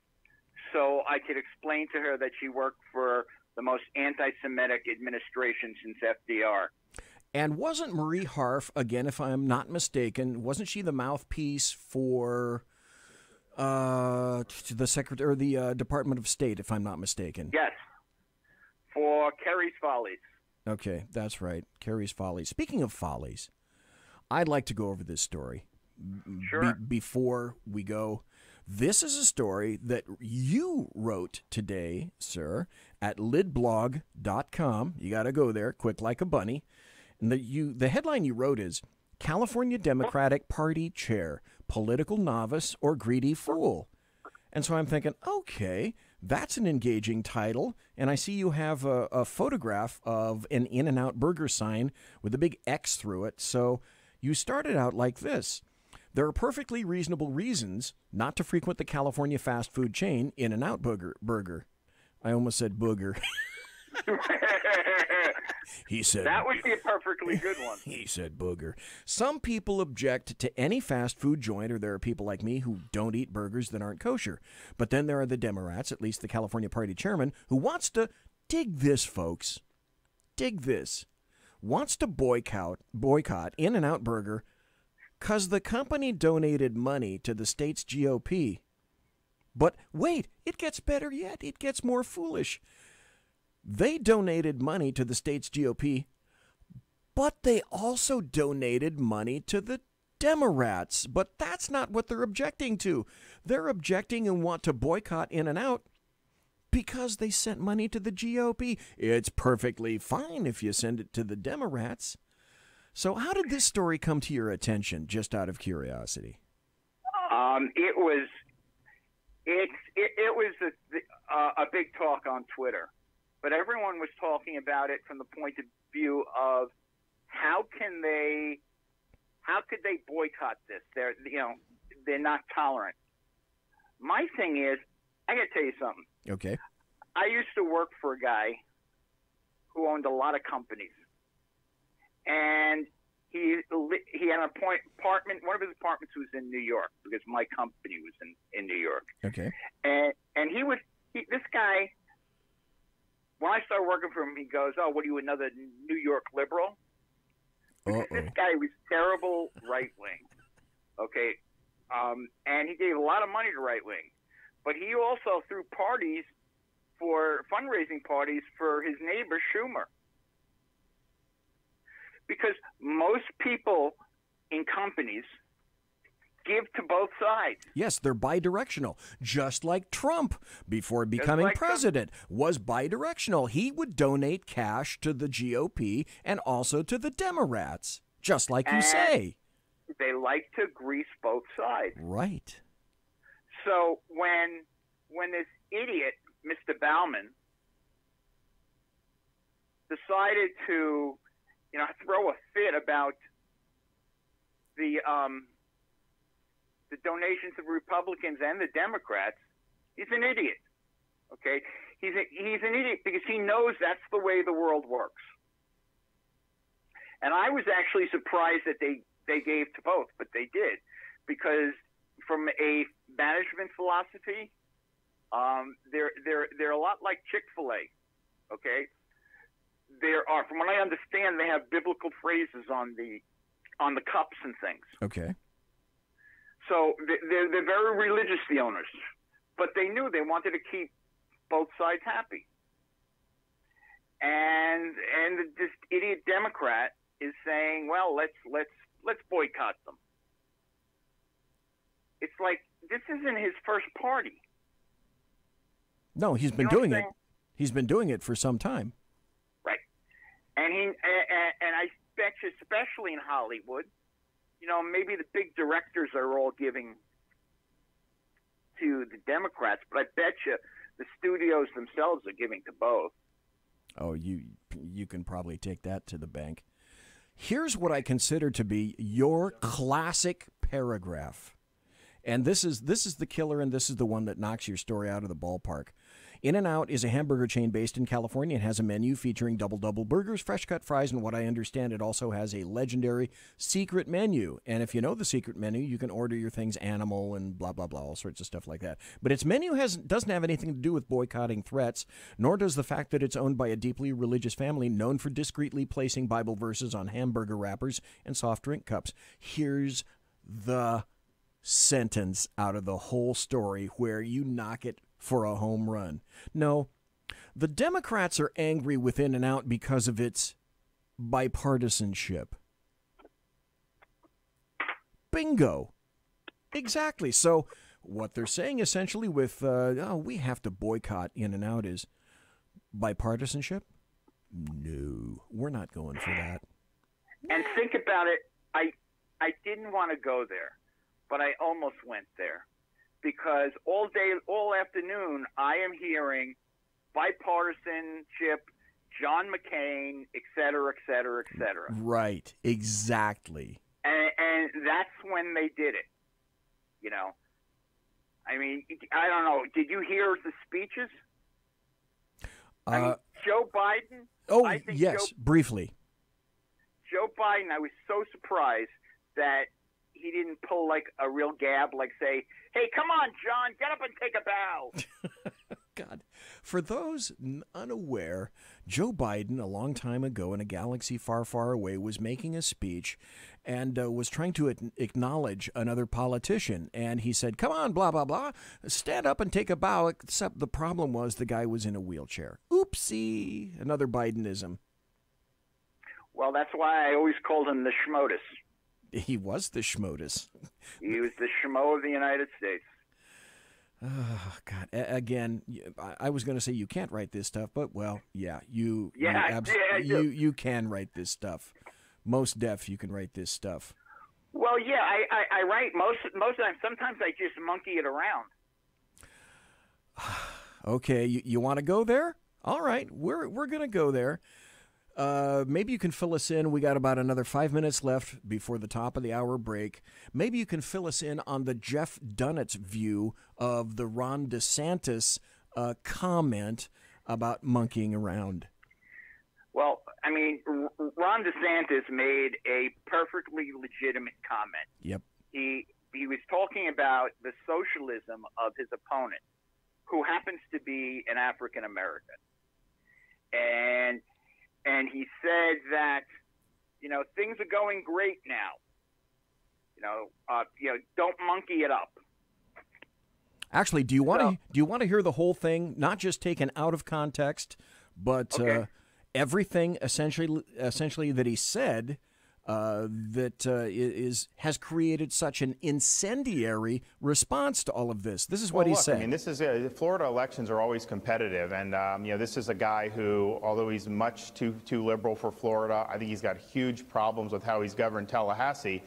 So I could explain to her that she worked for the most anti-Semitic administration since FDR. And wasn't Marie Harf, again, if I'm not mistaken, wasn't she the mouthpiece for the Secretary or the Department of State, if I'm not mistaken? Yes. For Kerry's Follies. Okay, that's right. Kerry's Follies. Speaking of follies, I'd like to go over this story. Sure. Before we go, this is a story that you wrote today, sir, at lidblog.com. You got to go there, quick like a bunny. And the headline you wrote is, California Democratic Party Chair, Political Novice or Greedy Fool. And so I'm thinking, okay, that's an engaging title. And I see you have a photograph of an In-N-Out burger sign with a big X through it. So you started out like this. There are perfectly reasonable reasons not to frequent the California fast food chain In-N-Out burger. I almost said booger. He said that would be a perfectly good one. He said booger. Some people object to any fast food joint, or there are people like me who don't eat burgers that aren't kosher. But then there are the Democrats, at least the California Party chairman, who wants to, dig this, folks, dig this, wants to boycott In-N-Out Burger because the company donated money to the state's GOP. But wait, it gets better yet. It gets more foolish. They donated money to the state's GOP, but they also donated money to the Democrats. But that's not what they're objecting to. They're objecting and want to boycott In-N-Out because they sent money to the GOP. It's perfectly fine if you send it to the Democrats. So how did this story come to your attention, just out of curiosity? It was a big talk on Twitter, but everyone was talking about it from the point of view of how could they boycott this? They're not tolerant. My thing is, I got to tell you something. Okay. I used to work for a guy who owned a lot of companies, and he had an apartment. One of his apartments was in New York because my company was in New York. Okay. And this guy, when I started working for him, he goes, "Oh, what are you, another New York liberal?" Because this guy was terrible right wing. Okay. And he gave a lot of money to right wing, but he also threw parties for fundraising parties for his neighbor Schumer. Because most people in companies give to both sides. Yes, they're bidirectional, just like Trump, before becoming president, was bidirectional. He would donate cash to the GOP and also to the Democrats, just like you say. They like to grease both sides. Right. So when this idiot, Mr. Bauman, decided to, throw a fit about the donations of Republicans and the Democrats, he's an idiot. Okay, he's an idiot because he knows that's the way the world works. And I was actually surprised that they gave to both, but they did, because from a management philosophy, they're a lot like Chick-fil-A. Okay, there are, from what I understand, they have biblical phrases on the cups and things. Okay. So they're very religious, the owners, but they knew they wanted to keep both sides happy. And this idiot Democrat is saying, well, let's boycott them. It's like, this isn't his first party. No, he's been doing it. He's been doing it for some time. Right. And I bet you, especially in Hollywood, maybe the big directors are all giving to the Democrats, but I bet you the studios themselves are giving to both. Oh, you can probably take that to the bank. Here's what I consider to be your classic paragraph. And this is the killer, and this is the one that knocks your story out of the ballpark. In-N-Out is a hamburger chain based in California and has a menu featuring double burgers, fresh-cut fries, and what I understand, it also has a legendary secret menu. And if you know the secret menu, you can order your things animal and blah, blah, blah, all sorts of stuff like that. But its menu doesn't have anything to do with boycotting threats, nor does the fact that it's owned by a deeply religious family known for discreetly placing Bible verses on hamburger wrappers and soft drink cups. Here's the sentence out of the whole story where you knock it for a home run. No, the Democrats are angry with In-N-Out because of its bipartisanship. Bingo. Exactly. So what they're saying essentially with, we have to boycott In-N-Out is bipartisanship? No, we're not going for that. And think about it. I didn't want to go there, but I almost went there. Because all day, all afternoon, I am hearing bipartisanship, John McCain, et cetera, et cetera, et cetera. Right, exactly. And that's when they did it, I mean, I don't know. Did you hear the speeches? I mean, Joe Biden. Oh, yes, briefly. Joe Biden, I was so surprised that he didn't pull like a real gab, like say, "Hey, come on, John, get up and take a bow." God, for those unaware, Joe Biden, a long time ago in a galaxy far, far away, was making a speech and was trying to acknowledge another politician. And he said, "Come on, blah, blah, blah, stand up and take a bow." Except the problem was the guy was in a wheelchair. Oopsie, another Bidenism. Well, that's why I always called him the Schmotus. He was the Schmotus. He was the Schmo of the United States. Oh, God. Again, I was going to say you can't write this stuff, but, well, yeah, you can write this stuff. most deaf you can write this stuff. Well, yeah, I write most of the time. Sometimes I just monkey it around. Okay, you want to go there? All right, we're going to go there. Maybe you can fill us in. We got about another 5 minutes left before the top of the hour break. Maybe you can fill us in on the Jeff Dunetz view of the Ron DeSantis comment about monkeying around. Well, I mean, Ron DeSantis made a perfectly legitimate comment. Yep. He was talking about the socialism of his opponent, who happens to be an African American, and he said that, you know, things are going great now. Don't monkey it up. Actually, do you want to hear the whole thing, not just taken out of context, but everything essentially that he said has created such an incendiary response to all of this? This is what he said. I mean, this is Florida elections are always competitive, and this is a guy who, although he's much too liberal for Florida, I think he's got huge problems with how he's governed Tallahassee.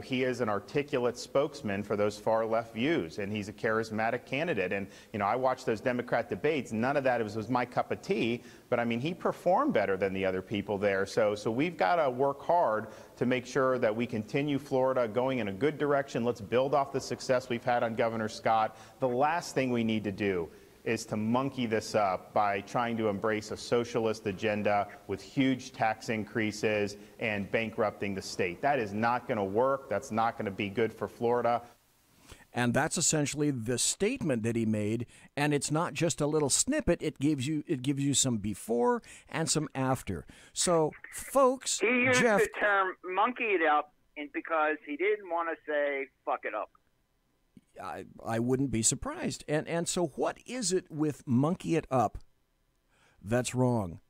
He is an articulate spokesman for those far left views, and he's a charismatic candidate. And, I watched those Democrat debates. None of that was my cup of tea, but I mean, he performed better than the other people there. So we've got to work hard to make sure that we continue Florida going in a good direction. Let's build off the success we've had on Governor Scott. The last thing we need to do is to monkey this up by trying to embrace a socialist agenda with huge tax increases and bankrupting the state. That is not going to work. That's not going to be good for Florida. And that's essentially the statement that he made, and it's not just a little snippet. It gives you some before and some after. So, folks, he used Jeff, the term "monkey it up" because he didn't want to say "fuck it up." I wouldn't be surprised. And so what is it with monkey it up that's wrong?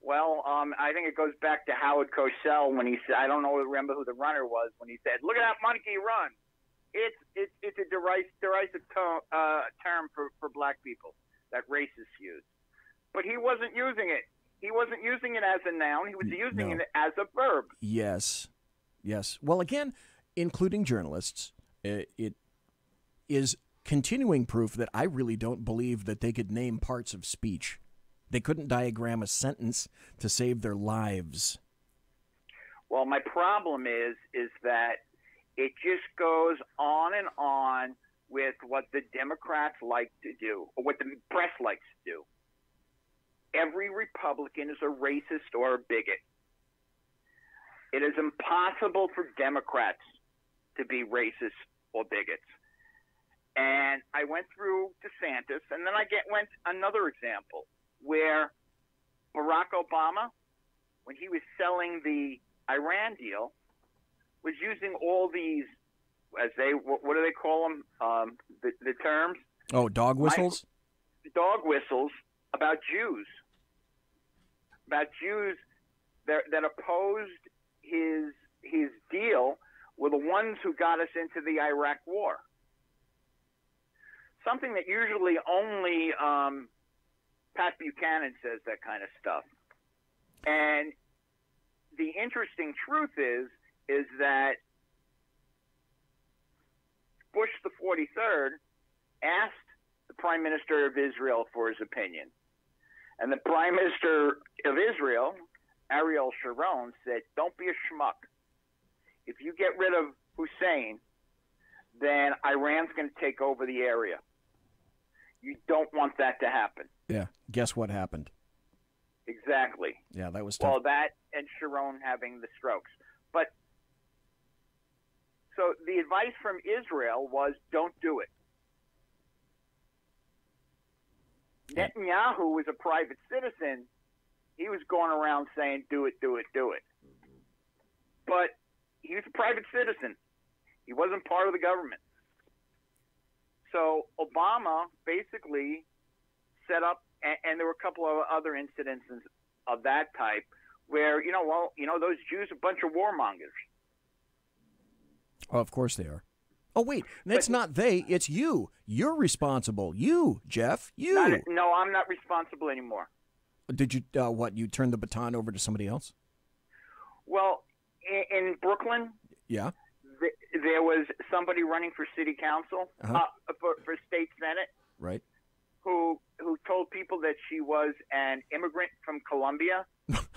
Well, I think it goes back to Howard Cosell when he said, I don't remember who the runner was, when he said, "Look at that monkey run." It's a derisive term for black people that racists use. But he wasn't using it. He wasn't using it as a noun. He was using it as a verb. Yes. Well, again, including journalists, it is continuing proof that I really don't believe that they could name parts of speech. They couldn't diagram a sentence to save their lives. Well, my problem is that it just goes on and on with what the Democrats like to do, or what the press likes to do. Every Republican is a racist or a bigot. It is impossible for Democrats to be racist or bigots. And I went through DeSantis, and then I went another example where Barack Obama, when he was selling the Iran deal, was using all these, what do they call them? The terms? Oh, dog whistles? Dog whistles about Jews. About Jews that opposed his deal were the ones who got us into the Iraq War. Something that usually only Pat Buchanan says that kind of stuff. And the interesting truth is that Bush the 43rd asked the Prime Minister of Israel for his opinion. And the Prime Minister of Israel, Ariel Sharon, said, "Don't be a schmuck. If you get rid of Hussein, then Iran's going to take over the area. You don't want that to happen." Yeah. Guess what happened? Exactly. Yeah, that was tough. Well, that and Sharon having the strokes. But so the advice from Israel was, don't do it. Netanyahu was a private citizen. He was going around saying, do it, do it, do it. But he was a private citizen. He wasn't part of the government. So Obama basically set up, and there were a couple of other incidents of that type where, those Jews are a bunch of warmongers. Oh, of course they are. Oh, wait, that's not they, it's you. You're responsible. You, Jeff, you. No, I'm not responsible anymore. Did you, you turn the baton over to somebody else? Well, in Brooklyn, Yeah. there was somebody running for city council, for state senate, Right. who told people that she was an immigrant from Colombia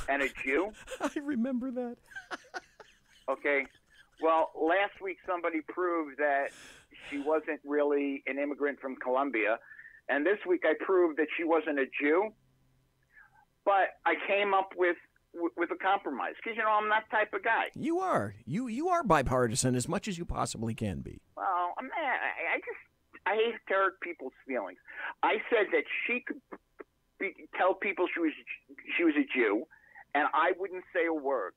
and a Jew. I remember that. Okay. Well, last week somebody proved that she wasn't really an immigrant from Colombia, and this week I proved that she wasn't a Jew. But I came up with a compromise because I'm that type of guy. You are. You are bipartisan as much as you possibly can be. Well, I hate to hurt people's feelings. I said that she could tell people she was a Jew, and I wouldn't say a word.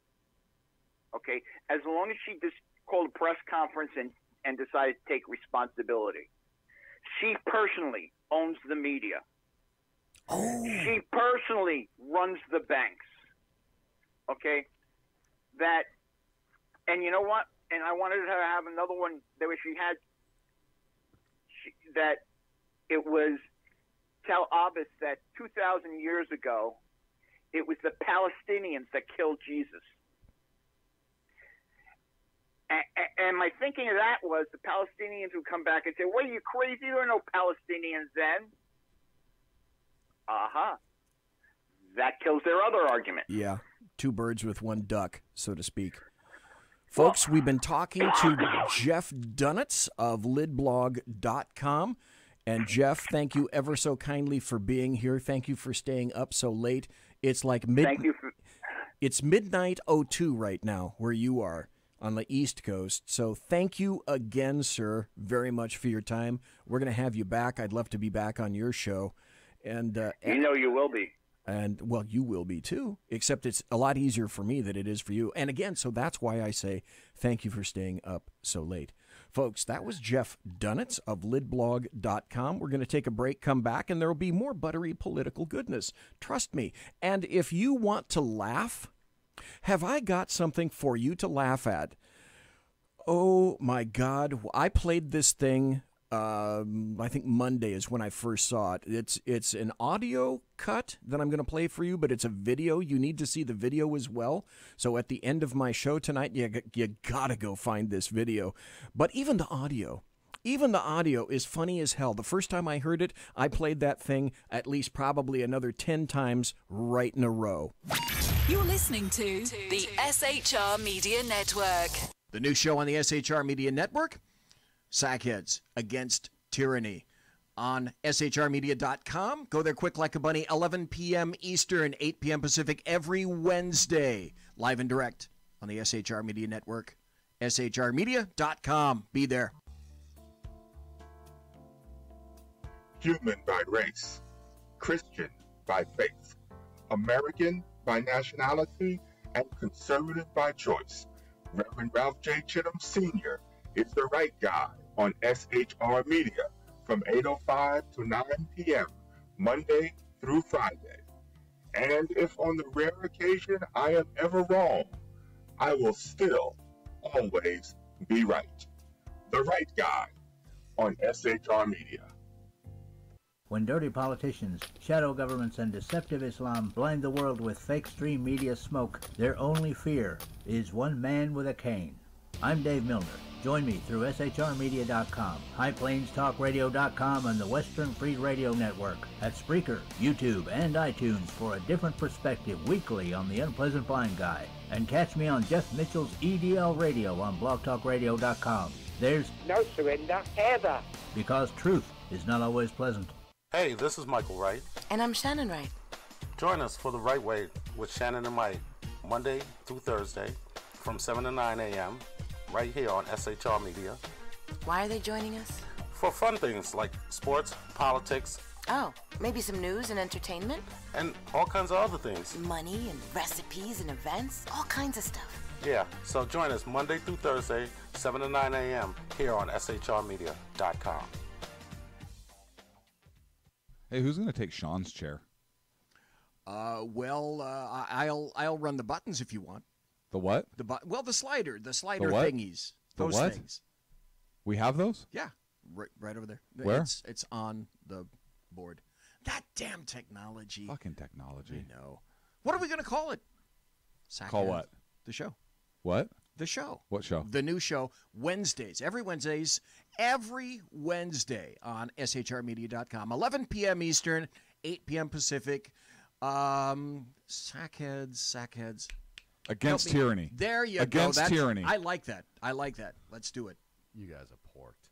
Okay, as long as she just called a press conference and decided to take responsibility. She personally owns the media. Oh. She personally runs the banks. Okay, and you know what? And I wanted her to have another one that that it was tell Abbas that 2,000 years ago, it was the Palestinians that killed Jesus. And my thinking of that was the Palestinians would come back and say, "What, are you crazy? There were no Palestinians then." That kills their other argument. Yeah. Two birds with one duck, so to speak. Folks, we've been talking to Jeff Dunetz of lidblog.com. And Jeff, thank you ever so kindly for being here. Thank you for staying up so late. It's like it's midnight 02 right now where you are on the East Coast. So thank you again, sir, very much for your time. We're going to have you back. I'd love to be back on your show. And you will be. And, well, you will be, too, except it's a lot easier for me than it is for you. And, again, so that's why I say thank you for staying up so late. Folks, that was Jeff Dunetz of lidblog.com. We're going to take a break, come back, and there will be more buttery political goodness. Trust me. And if you want to laugh, have I got something for you to laugh at? Oh, my God. I played this thing. I think Monday is when I first saw it. It's an audio cut that I'm going to play for you, but it's a video. You need to see the video as well. So at the end of my show tonight, you got to go find this video. But even the audio is funny as hell. The first time I heard it, I played that thing at least probably another 10 times right in a row. You're listening to the SHR Media Network. The new show on the SHR Media Network, Sackheads Against Tyranny, on shrmedia.com. Go there quick like a bunny, 11 p.m. Eastern, 8 p.m. Pacific, every Wednesday, live and direct on the SHR Media Network, shrmedia.com. Be there. Human by race, Christian by faith, American by nationality, and conservative by choice. Reverend Ralph J. Chittum Sr. is the right guy on SHR Media from 8:05 to 9 p.m. Monday through Friday. And if on the rare occasion I am ever wrong, I will still always be right. The right guy on SHR Media. When dirty politicians, shadow governments, and deceptive Islam blind the world with fake stream media smoke, their only fear is one man with a cane. I'm Dave Milner. Join me through shrmedia.com, highplains.talkradio.com, and the Western Free Radio Network at Spreaker, YouTube, and iTunes for a different perspective weekly on the Unpleasant Blind Guy. And catch me on Jeff Mitchell's EDL Radio on blogtalkradio.com. There's no surrender ever. Because truth is not always pleasant. Hey, this is Michael Wright. And I'm Shannon Wright. Join us for The Right Way with Shannon and Mike, Monday through Thursday from 7 to 9 a.m. right here on SHR Media. Why are they joining us? For fun things like sports, politics. Oh, maybe some news and entertainment? And all kinds of other things. Money and recipes and events, all kinds of stuff. Yeah, so join us Monday through Thursday, 7 to 9 a.m. here on shrmedia.com. Hey, who's going to take Sean's chair? I'll run the buttons if you want. The what? The slider what? thingies. Those what? things. We have those? Yeah, right over there. Where? It's on the board. That damn technology. Fucking technology. I know. What are we going to call it? Call what? The show. What? The show. What show? The new show, Wednesdays. Every Wednesday on shrmedia.com. 11 p.m. Eastern, 8 p.m. Pacific. Sackheads. Against tyranny. There you Against go. tyranny. I like that. Let's do it. You guys are porked.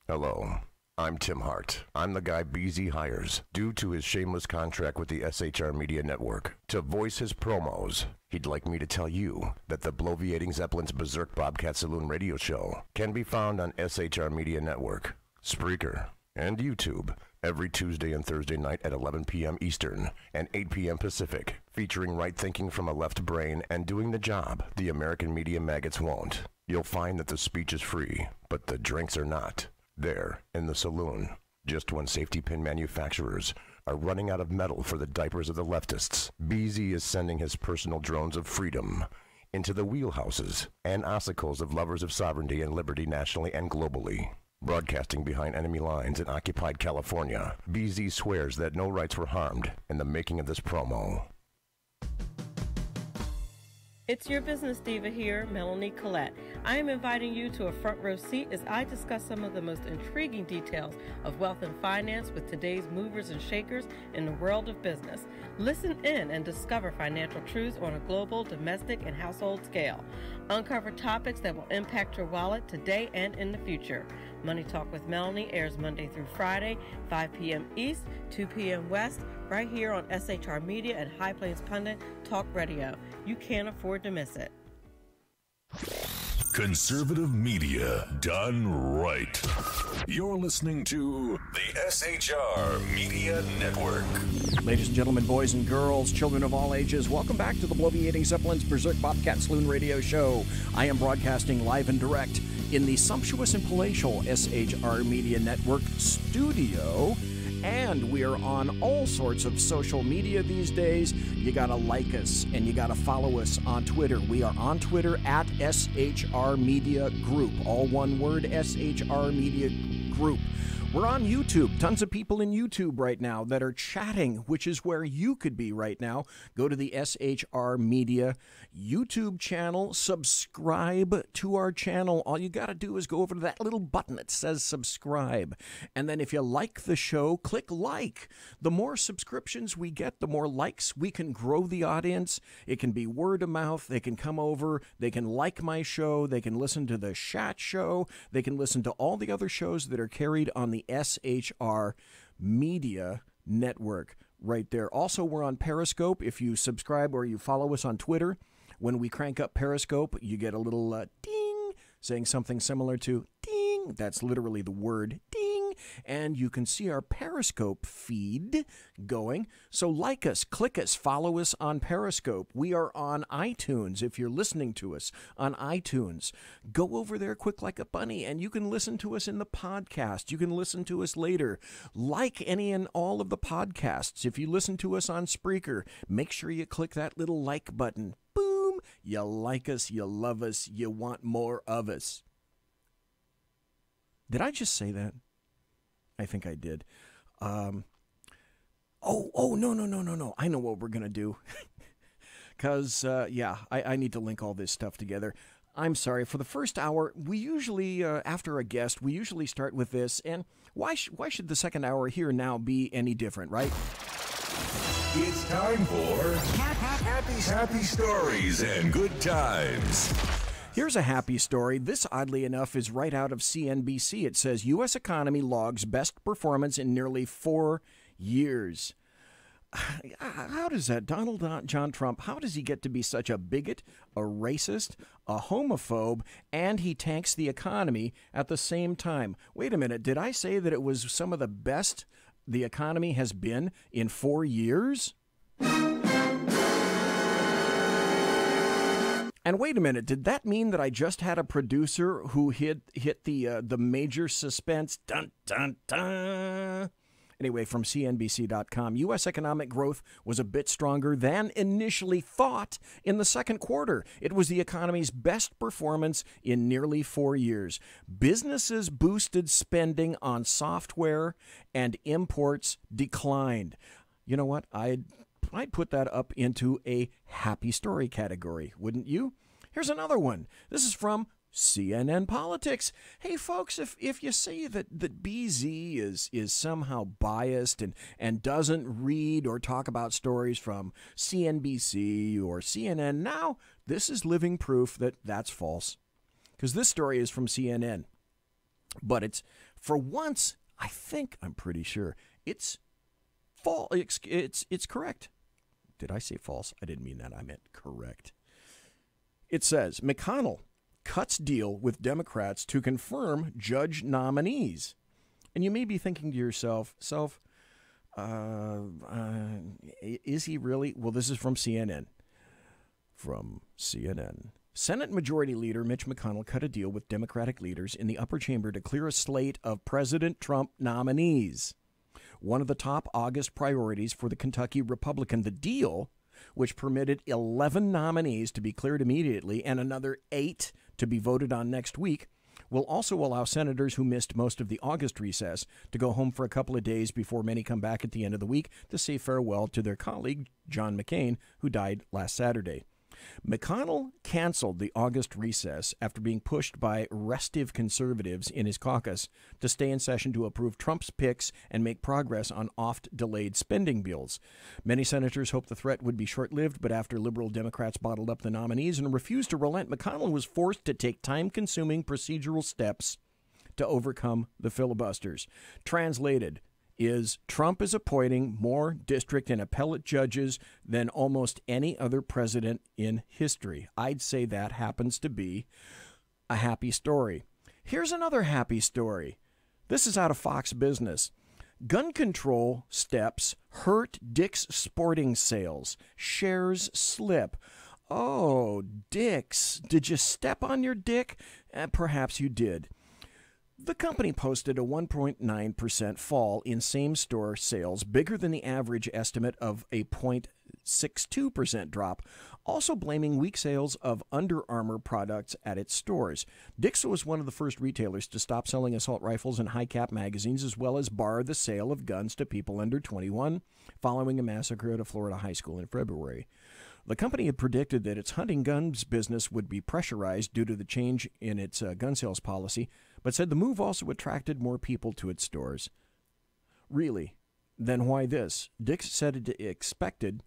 Hello, I'm Tim Hart. I'm the guy BZ hires, due to his shameless contract with the SHR Media Network, to voice his promos. He'd like me to tell you that the bloviating Zeppelin's Berserk Bobcat Saloon radio show can be found on SHR Media Network, Spreaker, and YouTube every Tuesday and Thursday night at 11 p.m. Eastern and 8 p.m. Pacific, featuring right thinking from a left brain and doing the job the American media maggots won't. You'll find that the speech is free, but the drinks are not. There, in the saloon, just when safety pin manufacturers are running out of metal for the diapers of the leftists, BZ is sending his personal drones of freedom into the wheelhouses and ossicles of lovers of sovereignty and liberty nationally and globally. Broadcasting behind enemy lines in occupied California, BZ swears that no rights were harmed in the making of this promo. It's your business diva here, Melanie Collette. I am inviting you to a front row seat as I discuss some of the most intriguing details of wealth and finance with today's movers and shakers in the world of business. Listen in and discover financial truths on a global, domestic, and household scale. Uncover topics that will impact your wallet today and in the future. Money Talk with Melanie airs Monday through Friday, 5 p.m. East, 2 p.m. West, right here on SHR Media and High Plains Pundit Talk Radio. You can't afford to miss it. Conservative media done right. You're listening to the SHR Media Network. Ladies and gentlemen, boys and girls, children of all ages, welcome back to the bloviating Zeppelin's Berserk Bobcat Saloon radio show. I am broadcasting live and direct in the sumptuous and palatial SHR Media Network studio. And we are on all sorts of social media these days. You gotta like us and you gotta follow us on Twitter. We are on Twitter at SHR Media Group. All one word, SHR Media Group. We're on YouTube. Tons of people in YouTube right now that are chatting, which is where you could be right now. Go to the SHR Media YouTube channel. Subscribe to our channel. All you got to do is go over to that little button that says subscribe. And then if you like the show, click like. The more subscriptions we get, the more likes we can grow the audience. It can be word of mouth. They can come over. They can like my show. They can listen to the Chat Show. They can listen to all the other shows that are carried on the SHR Media Network right there. Also, we're on Periscope. If you subscribe or you follow us on Twitter, when we crank up Periscope, you get a little ding saying something similar to ding. That's literally the word ding. And you can see our Periscope feed going. So like us, click us, follow us on Periscope. We are on iTunes. If you're listening to us on iTunes, go over there quick like a bunny and you can listen to us in the podcast. You can listen to us later. Like any and all of the podcasts. If you listen to us on Spreaker, make sure you click that little like button. Boom! You like us, you love us, you want more of us. Did I just say that? I think I did. No. I know what we're going to do. Because, I need to link all this stuff together. I'm sorry. For the first hour, we usually, after a guest, we usually start with this. And why should the second hour here now be any different, right? It's time for happy stories and good times. Here's a happy story. This, oddly enough, is right out of CNBC. It says, U.S. economy logs best performance in nearly 4 years. How does that, John Trump, how does he get to be such a bigot, a racist, a homophobe, and he tanks the economy at the same time? Wait a minute, did I say that it was some of the best the economy has been in 4 years? And wait a minute, did that mean that I just had a producer who hit the major suspense? Dun, dun, dun. Anyway, from CNBC.com, U.S. economic growth was a bit stronger than initially thought in the second quarter. It was the economy's best performance in nearly 4 years. Businesses boosted spending on software and imports declined. You know what? I'd put that up into a happy story category, wouldn't you? Here's another one. This is from CNN Politics. Hey, folks, if you say that BZ is somehow biased and doesn't read or talk about stories from CNBC or CNN, now this is living proof that that's false. Because this story is from CNN. But it's, for once, I'm pretty sure, it's false. It's correct. Did I say false? I didn't mean that. I meant correct. It says, McConnell cuts deal with Democrats to confirm judge nominees. And you may be thinking to yourself, is he really? Well, this is from CNN. From CNN. Senate Majority Leader Mitch McConnell cut a deal with Democratic leaders in the upper chamber to clear a slate of President Trump nominees. One of the top August priorities for the Kentucky Republican, the deal, which permitted 11 nominees to be cleared immediately and another 8 to be voted on next week, will also allow senators who missed most of the August recess to go home for a couple of days before many come back at the end of the week to say farewell to their colleague, John McCain, who died last Saturday. McConnell canceled the August recess after being pushed by restive conservatives in his caucus to stay in session to approve Trump's picks and make progress on oft-delayed spending bills. Many senators hoped the threat would be short-lived, but after liberal Democrats bottled up the nominees and refused to relent, McConnell was forced to take time-consuming procedural steps to overcome the filibusters. Translated is, Trump is appointing more district and appellate judges than almost any other president in history. I'd say that happens to be a happy story. Here's another happy story. This is out of Fox Business. Gun control steps hurt Dick's Sporting sales. Shares slip. Oh, Dick's. Did you step on your dick? Perhaps you did. The company posted a 1.9% fall in same-store sales, bigger than the average estimate of a 0.62% drop, also blaming weak sales of Under Armour products at its stores. Dick's was one of the first retailers to stop selling assault rifles and high-cap magazines, as well as bar the sale of guns to people under 21, following a massacre at a Florida high school in February. The company had predicted that its hunting guns business would be pressurized due to the change in its gun sales policy, but said the move also attracted more people to its stores. Really? Then why this? Dick's said it expected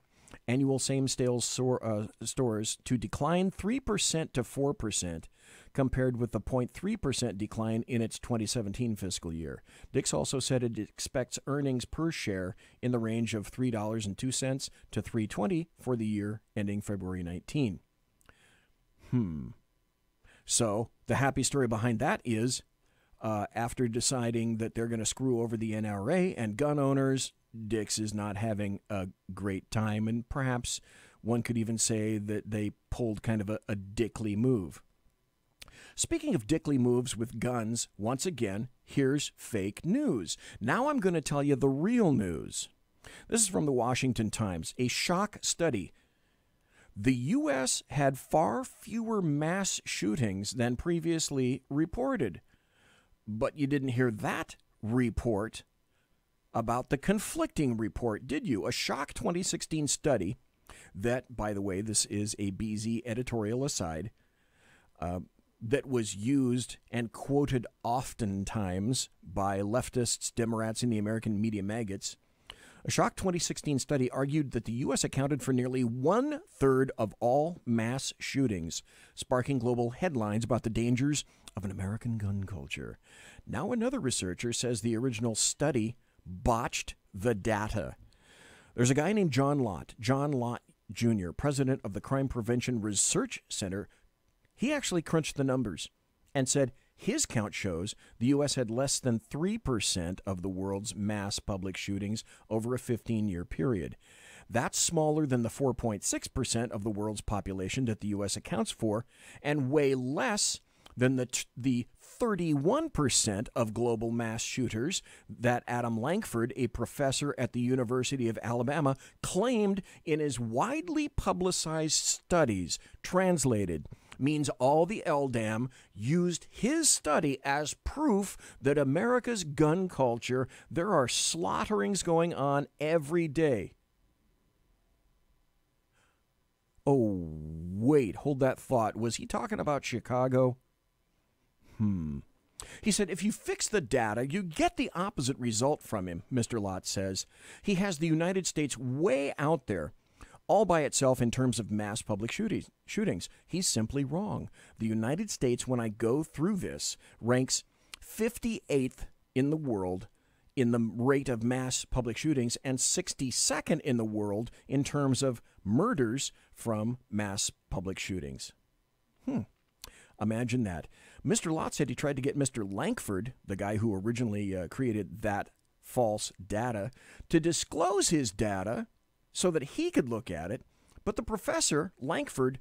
annual same-sales stores to decline 3% to 4%, compared with the 0.3% decline in its 2017 fiscal year. Dick's also said it expects earnings per share in the range of $3.02 to $3.20 for the year ending February 19. So the happy story behind that is, after deciding that they're going to screw over the NRA and gun owners, Dick's is not having a great time, and perhaps one could even say that they pulled kind of a dickly move. Speaking of dickly moves with guns, once again, here's fake news. Now I'm going to tell you the real news. This is from the Washington Times. A shock study. The U.S. had far fewer mass shootings than previously reported. But you didn't hear that report about the conflicting report, did you? A shock 2016 study that, by the way, this is a BZ editorial aside, that was used and quoted oftentimes by leftists, Democrats, and the American media maggots. A shock 2016 study argued that the U.S. accounted for nearly 1/3 of all mass shootings, sparking global headlines about the dangers of an American gun culture. Now another researcher says the original study botched the data. There's a guy named John Lott Jr., president of the Crime Prevention Research Center. He actually crunched the numbers and said his count shows the U.S. had less than 3% of the world's mass public shootings over a 15-year period. That's smaller than the 4.6% of the world's population that the U.S. accounts for, and way less than the 31% of global mass shooters that Adam Lankford, a professor at the University of Alabama, claimed in his widely publicized studies. Translated means all the LDAM used his study as proof that America's gun culture, there are slaughterings going on every day. Oh, wait, hold that thought. Was he talking about Chicago? He said, if you fix the data, you get the opposite result from him, Mr. Lott says. He has the United States way out there, all by itself in terms of mass public shootings. He's simply wrong. The United States, when I go through this, ranks 58th in the world in the rate of mass public shootings and 62nd in the world in terms of murders from mass public shootings. Imagine that. Mr. Lott said he tried to get Mr. Lankford, the guy who originally created that false data, to disclose his data so that he could look at it, but the professor, Lankford,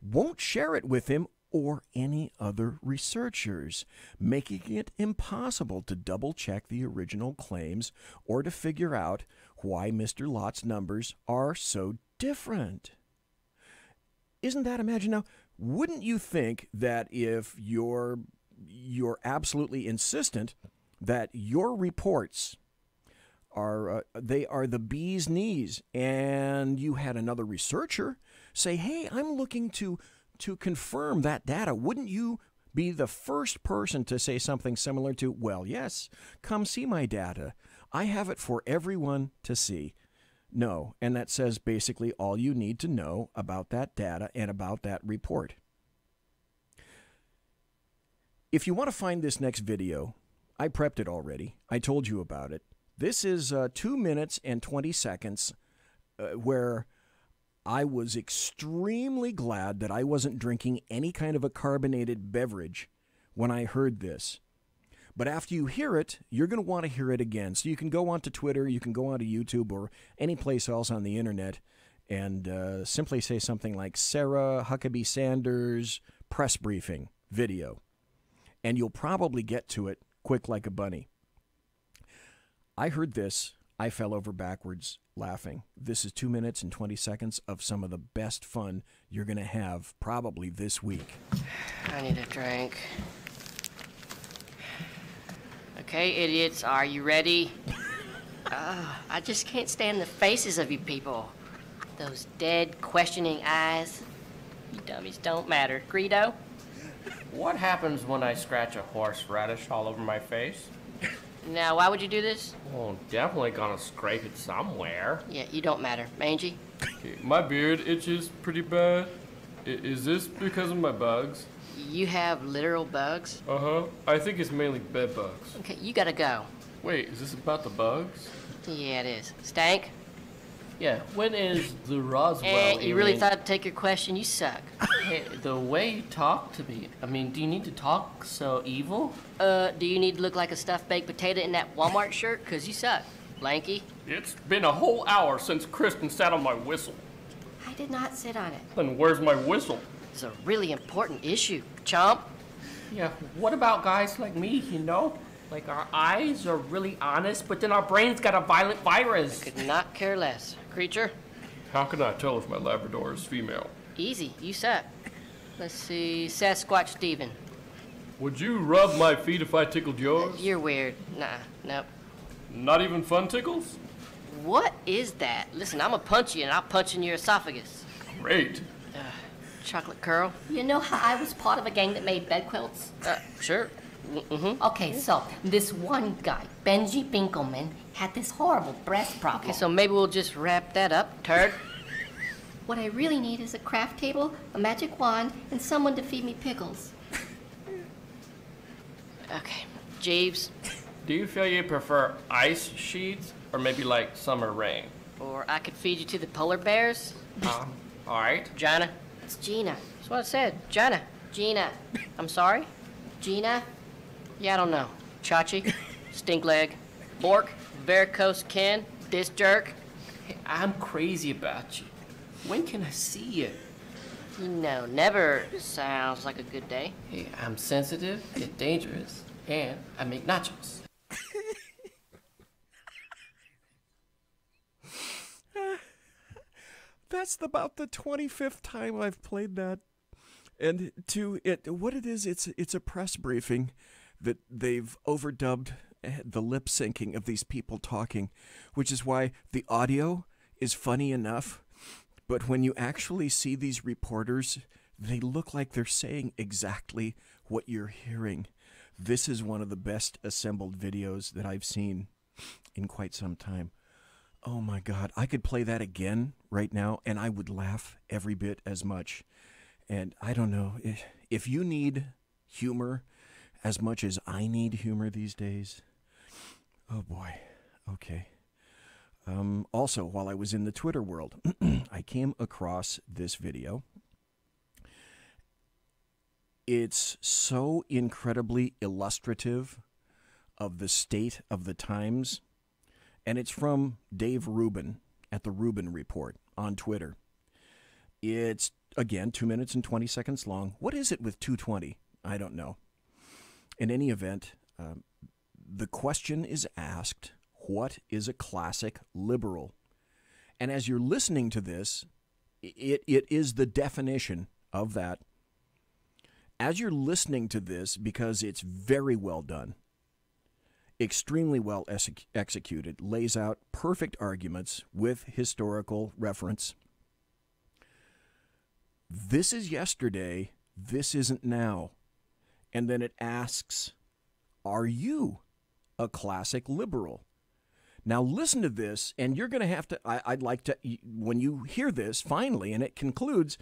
won't share it with him or any other researchers, making it impossible to double-check the original claims or to figure out why Mr. Lott's numbers are so different. Isn't that imagine now? Wouldn't you think that if you're absolutely insistent that your reports are they are the bee's knees, and you had another researcher say, "Hey, I'm looking to confirm that data," wouldn't you be the first person to say something similar to, "Well, yes, come see my data. I have it for everyone to see"? No, and that says basically all you need to know about that data and about that report. If you want to find this next video, I prepped it already. I told you about it. This is 2 minutes and 20 seconds where I was extremely glad that I wasn't drinking any kind of a carbonated beverage when I heard this. But after you hear it, you're going to want to hear it again. So you can go onto Twitter, you can go onto YouTube, or any place else on the internet and simply say something like Sarah Huckabee Sanders press briefing video. And you'll probably get to it quick like a bunny. I heard this. I fell over backwards laughing. This is 2 minutes and 20 seconds of some of the best fun you're going to have probably this week. I need a drink. Okay, idiots, are you ready? I just can't stand the faces of you people. Those dead, questioning eyes. You dummies don't matter. Greedo? What happens when I scratch a horseradish all over my face? Now, why would you do this? Well, definitely gonna scrape it somewhere. Yeah, you don't matter. Mangy? My beard itches pretty bad. Is this because of my bugs? You have literal bugs? Uh-huh. I think it's mainly bed bugs. Okay, you gotta go. Wait, is this about the bugs? Yeah, it is. Stank? Yeah, when is the Roswell you really thought to take your question? You suck. Hey, the way you talk to me, I mean, do you need to talk so evil? Do you need to look like a stuffed baked potato in that Walmart shirt? 'Cause you suck. Lanky? It's been a whole hour since Kristen sat on my whistle. I did not sit on it. Then where's my whistle? It's a really important issue, chomp. Yeah, what about guys like me, you know? Like, our eyes are really honest, but then our brain's got a violent virus. I could not care less. Creature? How can I tell if my Labrador is female? Easy, you suck. Let's see, Sasquatch Steven. Would you rub my feet if I tickled yours? You're weird. Nah, nope. Not even fun tickles? What is that? Listen, I'm gonna punch you and I'll punch in your esophagus. Great. Chocolate curl? You know how I was part of a gang that made bed quilts? Sure. Okay, so this one guy, Benji Binkelman, had this horrible breast problem. Okay, so maybe we'll just wrap that up, turd. What I really need is a craft table, a magic wand, and someone to feed me pickles. Okay, Jeeves? Do you feel you prefer ice sheets or maybe like summer rain? Or I could feed you to the polar bears? All right. Jana? It's Gina. That's what I said. Jana. Gina. I'm sorry? Gina? Yeah, I don't know. Chachi? Stink leg? Bork? Varicose Ken? Disc jerk? Hey, I'm crazy about you. When can I see you? You know, never sounds like a good day. Hey, I'm sensitive, yet dangerous, and I make nachos. That's about the 25th time I've played that. And what it is, it's a press briefing that they've overdubbed the lip syncing of these people talking, which is why the audio is funny enough, But when you actually see these reporters, they look like they're saying exactly what you're hearing. This is one of the best assembled videos that I've seen in quite some time. Oh my God, I could play that again right now and I would laugh every bit as much. And I don't know, if you need humor as much as I need humor these days, oh boy, okay. Also, while I was in the Twitter world, I came across this video. It's so incredibly illustrative of the state of the times, and it's from Dave Rubin at the Rubin Report on Twitter. It's, again, 2 minutes and 20 seconds long. What is it with 2:20? I don't know. In any event, the question is asked, what is a classic liberal? And as you're listening to this, it is the definition of that. As you're listening to this, because it's very well done, extremely well executed, lays out perfect arguments with historical reference. This is yesterday, this isn't now. And then it asks, are you a classic liberal? Now listen to this, and you're going to have to, I'd like to, when you hear this finally, and it concludes,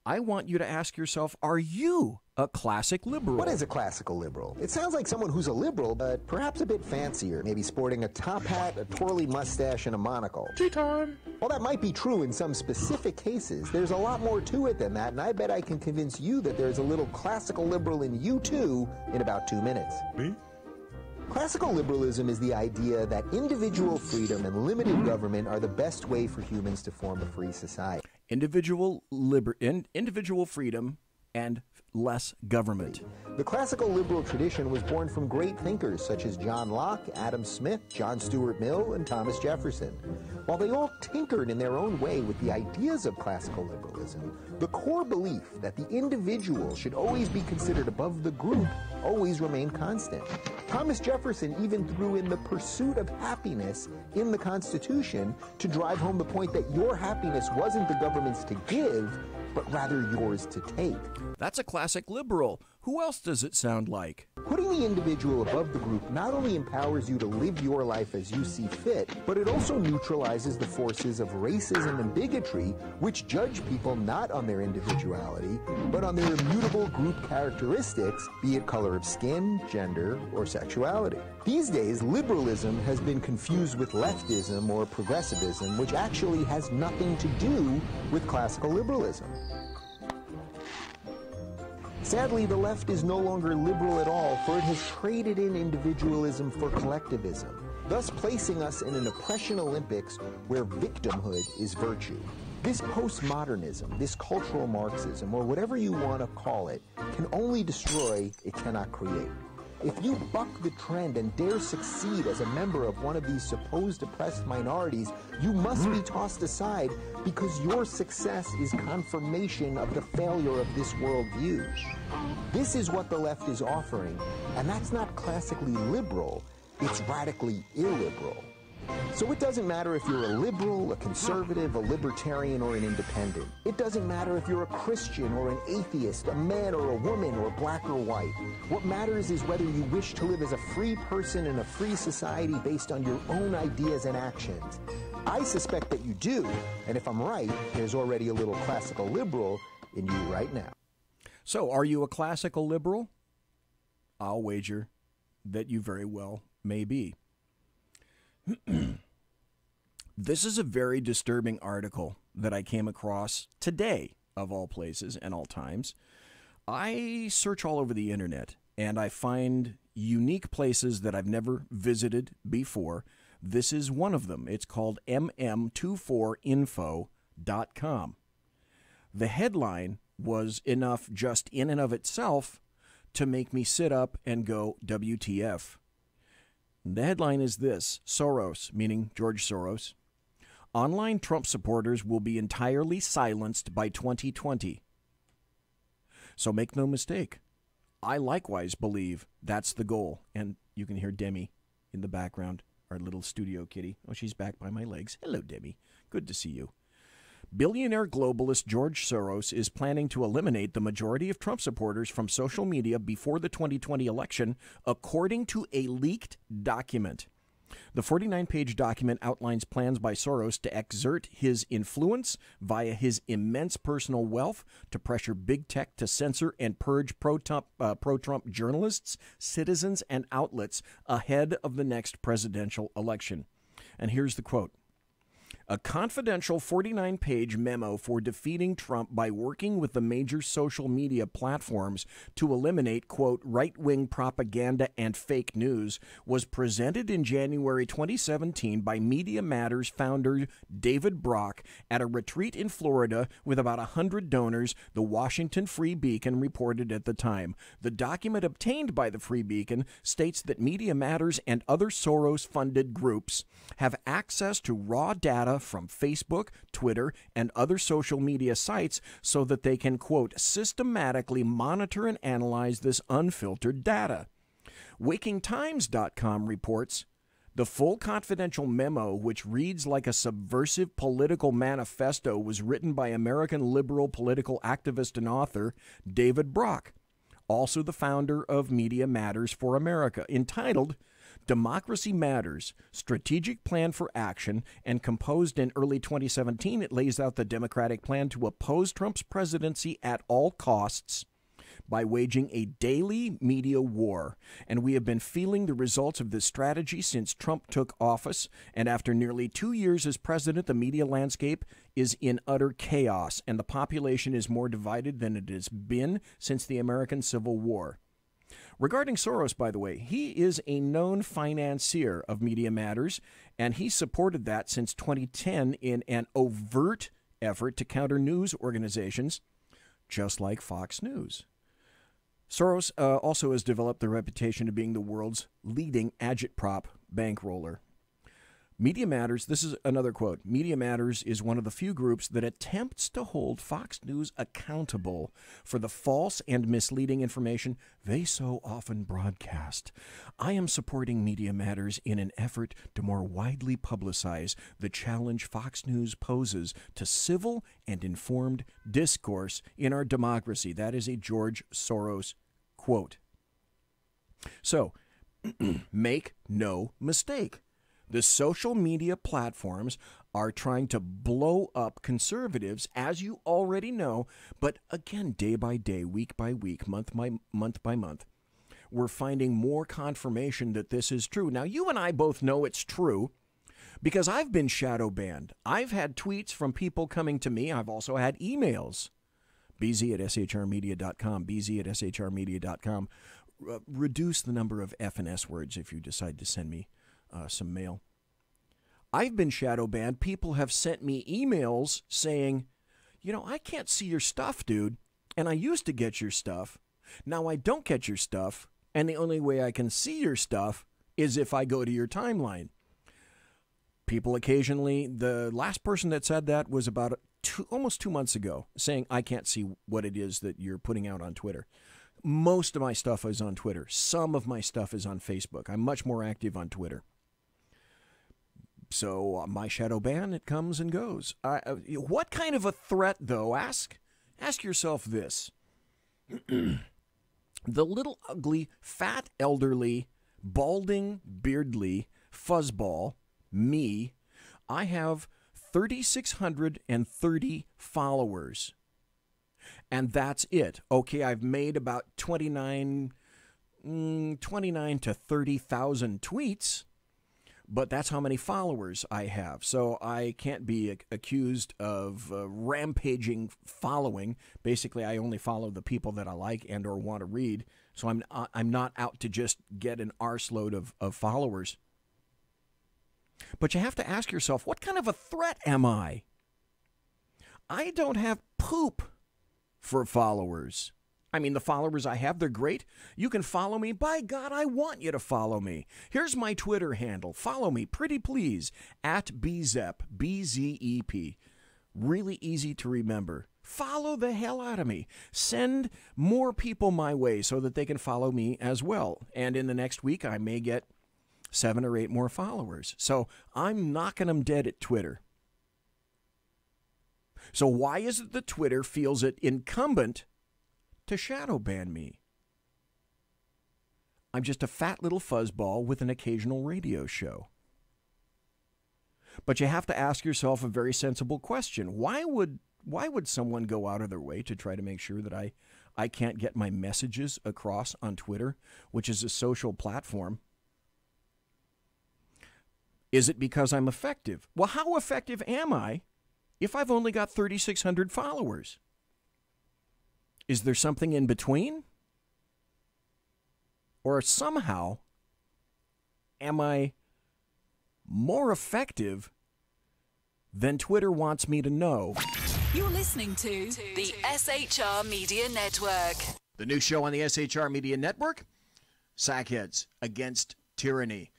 I want you to ask yourself, are you a classic liberal? What is a classical liberal? It sounds like someone who's a liberal, but perhaps a bit fancier, maybe sporting a top hat, a twirly mustache, and a monocle. Tea time! While that might be true in some specific cases, there's a lot more to it than that, and I bet I can convince you that there's a little classical liberal in you too in about 2 minutes. Me? Classical liberalism is the idea that individual freedom and limited government are the best way for humans to form a free society. Individual freedom and less government. The classical liberal tradition was born from great thinkers such as John Locke, Adam Smith, John Stuart Mill, and Thomas Jefferson. While they all tinkered in their own way with the ideas of classical liberalism, the core belief that the individual should always be considered above the group always remained constant. Thomas Jefferson even threw in the pursuit of happiness in the Constitution to drive home the point that your happiness wasn't the government's to give, but rather yours to take. That's a classic liberal. Who else does it sound like? Putting the individual above the group not only empowers you to live your life as you see fit, but it also neutralizes the forces of racism and bigotry, which judge people not on their individuality, but on their immutable group characteristics, be it color of skin, gender, or sexuality. These days, liberalism has been confused with leftism or progressivism, which actually has nothing to do with classical liberalism. Sadly, the left is no longer liberal at all, for it has traded in individualism for collectivism, thus placing us in an oppression Olympics where victimhood is virtue. This postmodernism, this cultural Marxism, or whatever you want to call it, can only destroy, it cannot create. If you buck the trend and dare succeed as a member of one of these supposed oppressed minorities, you must be tossed aside because your success is confirmation of the failure of this worldview. This is what the left is offering, and that's not classically liberal, it's radically illiberal. So it doesn't matter if you're a liberal, a conservative, a libertarian, or an independent. It doesn't matter if you're a Christian or an atheist, a man or a woman, or black or white. What matters is whether you wish to live as a free person in a free society based on your own ideas and actions. I suspect that you do, and if I'm right, there's already a little classical liberal in you right now. So, are you a classical liberal? I'll wager that you very well may be. This is a very disturbing article that I came across today, of all places and all times. I search all over the internet, and I find unique places that I've never visited before. This is one of them. It's called mm24info.com. The headline was enough just in and of itself to make me sit up and go, WTF. The headline is this: Soros, meaning George Soros, online Trump supporters will be entirely silenced by 2020. So make no mistake, I likewise believe that's the goal. And you can hear Demi in the background, our little studio kitty. Oh, she's back by my legs. Hello, Demi. Good to see you. Billionaire globalist George Soros is planning to eliminate the majority of Trump supporters from social media before the 2020 election, according to a leaked document. The 49-page document outlines plans by Soros to exert his influence via his immense personal wealth to pressure big tech to censor and purge pro-Trump journalists, citizens, and outlets ahead of the next presidential election. And here's the quote. A confidential 49-page memo for defeating Trump by working with the major social media platforms to eliminate, quote, right-wing propaganda and fake news was presented in January 2017 by Media Matters founder David Brock at a retreat in Florida with about 100 donors, the Washington Free Beacon reported at the time. The document obtained by the Free Beacon states that Media Matters and other Soros-funded groups have access to raw data from Facebook, Twitter, and other social media sites so that they can, quote, systematically monitor and analyze this unfiltered data. WakingTimes.com reports the full confidential memo, which reads like a subversive political manifesto, was written by American liberal political activist and author David Brock, also the founder of Media Matters for America, entitled Democracy Matters, Strategic Plan for Action, and composed in early 2017, it lays out the Democratic plan to oppose Trump's presidency at all costs by waging a daily media war. And we have been feeling the results of this strategy since Trump took office. And after nearly 2 years as president, the media landscape is in utter chaos, and the population is more divided than it has been since the American Civil War. Regarding Soros, by the way, he is a known financier of Media Matters, and he supported that since 2010 in an overt effort to counter news organizations just like Fox News. Soros also has developed the reputation of being the world's leading agitprop bankroller. Media Matters, this is another quote, Media Matters is one of the few groups that attempts to hold Fox News accountable for the false and misleading information they so often broadcast. I am supporting Media Matters in an effort to more widely publicize the challenge Fox News poses to civil and informed discourse in our democracy. That is a George Soros quote. So, make no mistake. The social media platforms are trying to blow up conservatives, as you already know, but again, day by day, week by week, month by month, we're finding more confirmation that this is true. Now, you and I both know it's true because I've been shadow banned. I've had tweets from people coming to me. I've also had emails. bz@shrmedia.com, bz@shrmedia.com. Reduce the number of F and S words if you decide to send me some mail. I've been shadow banned. People have sent me emails saying, you know, I can't see your stuff, dude. And I used to get your stuff. Now I don't get your stuff. And the only way I can see your stuff is if I go to your timeline. People occasionally, the last person that said that was about almost 2 months ago, saying I can't see what it is that you're putting out on Twitter. Most of my stuff is on Twitter. Some of my stuff is on Facebook. I'm much more active on Twitter. So my shadow ban, it comes and goes. What kind of a threat, though? Ask yourself this. The little ugly, fat, elderly, balding, beardly fuzzball, me, I have 3,630 followers. And that's it. Okay, I've made about 29 to 30,000 tweets. But that's how many followers I have. So I can't be accused of rampaging following. Basically, I only follow the people that I like and or want to read. So I'm not out to just get an arseload of followers. But you have to ask yourself, what kind of a threat am I? I don't have poop for followers. I mean, the followers I have, they're great. You can follow me. By God, I want you to follow me. Here's my Twitter handle. Follow me, pretty please, @BZEP, BZEP. Really easy to remember. Follow the hell out of me. Send more people my way so that they can follow me as well. And in the next week, I may get 7 or 8 more followers. So I'm knocking them dead at Twitter. So why is it that Twitter feels it incumbent to shadow ban me? I'm just a fat little fuzzball with an occasional radio show. But you have to ask yourself a very sensible question. Why would someone go out of their way to try to make sure that I can't get my messages across on Twitter, which is a social platform? Is it because I'm effective? Well, how effective am I if I've only got 3,600 followers? Is there something in between? Or somehow, am I more effective than Twitter wants me to know? You're listening to the SHR Media Network. The new show on the SHR Media Network, Sackheads Against Tyranny,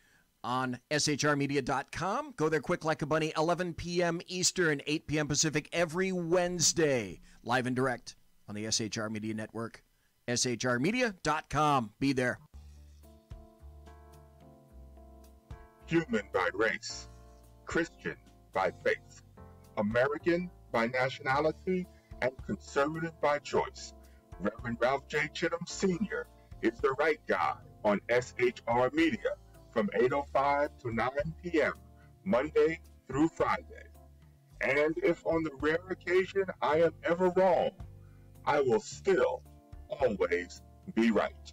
on shrmedia.com. Go there quick like a bunny, 11 p.m. Eastern, 8 p.m. Pacific, every Wednesday, live and direct on the SHR Media Network, shrmedia.com. Be there. Human by race, Christian by faith, American by nationality, and conservative by choice. Reverend Ralph J. Chittum Sr. is the right guy on SHR Media from 8:05 to 9 p.m. Monday through Friday. And if on the rare occasion I am ever wrong, I will still always be right.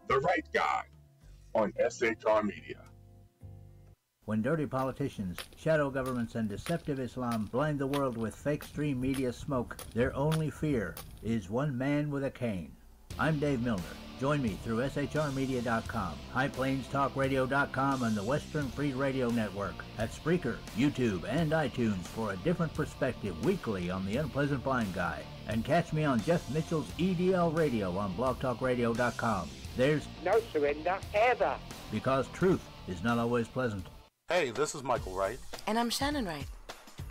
The right guy on SHR Media. When dirty politicians, shadow governments, and deceptive Islam blind the world with fake stream media smoke, their only fear is one man with a cane. I'm Dave Milner. Join me through shrmedia.com, highplanestalkradio.com, and the Western Free Radio Network at Spreaker, YouTube, and iTunes for a different perspective weekly on the Unpleasant Blind Guy. And catch me on Jeff Mitchell's EDL Radio on blogtalkradio.com. There's no surrender ever. Because truth is not always pleasant. Hey, this is Michael Wright. And I'm Shannon Wright.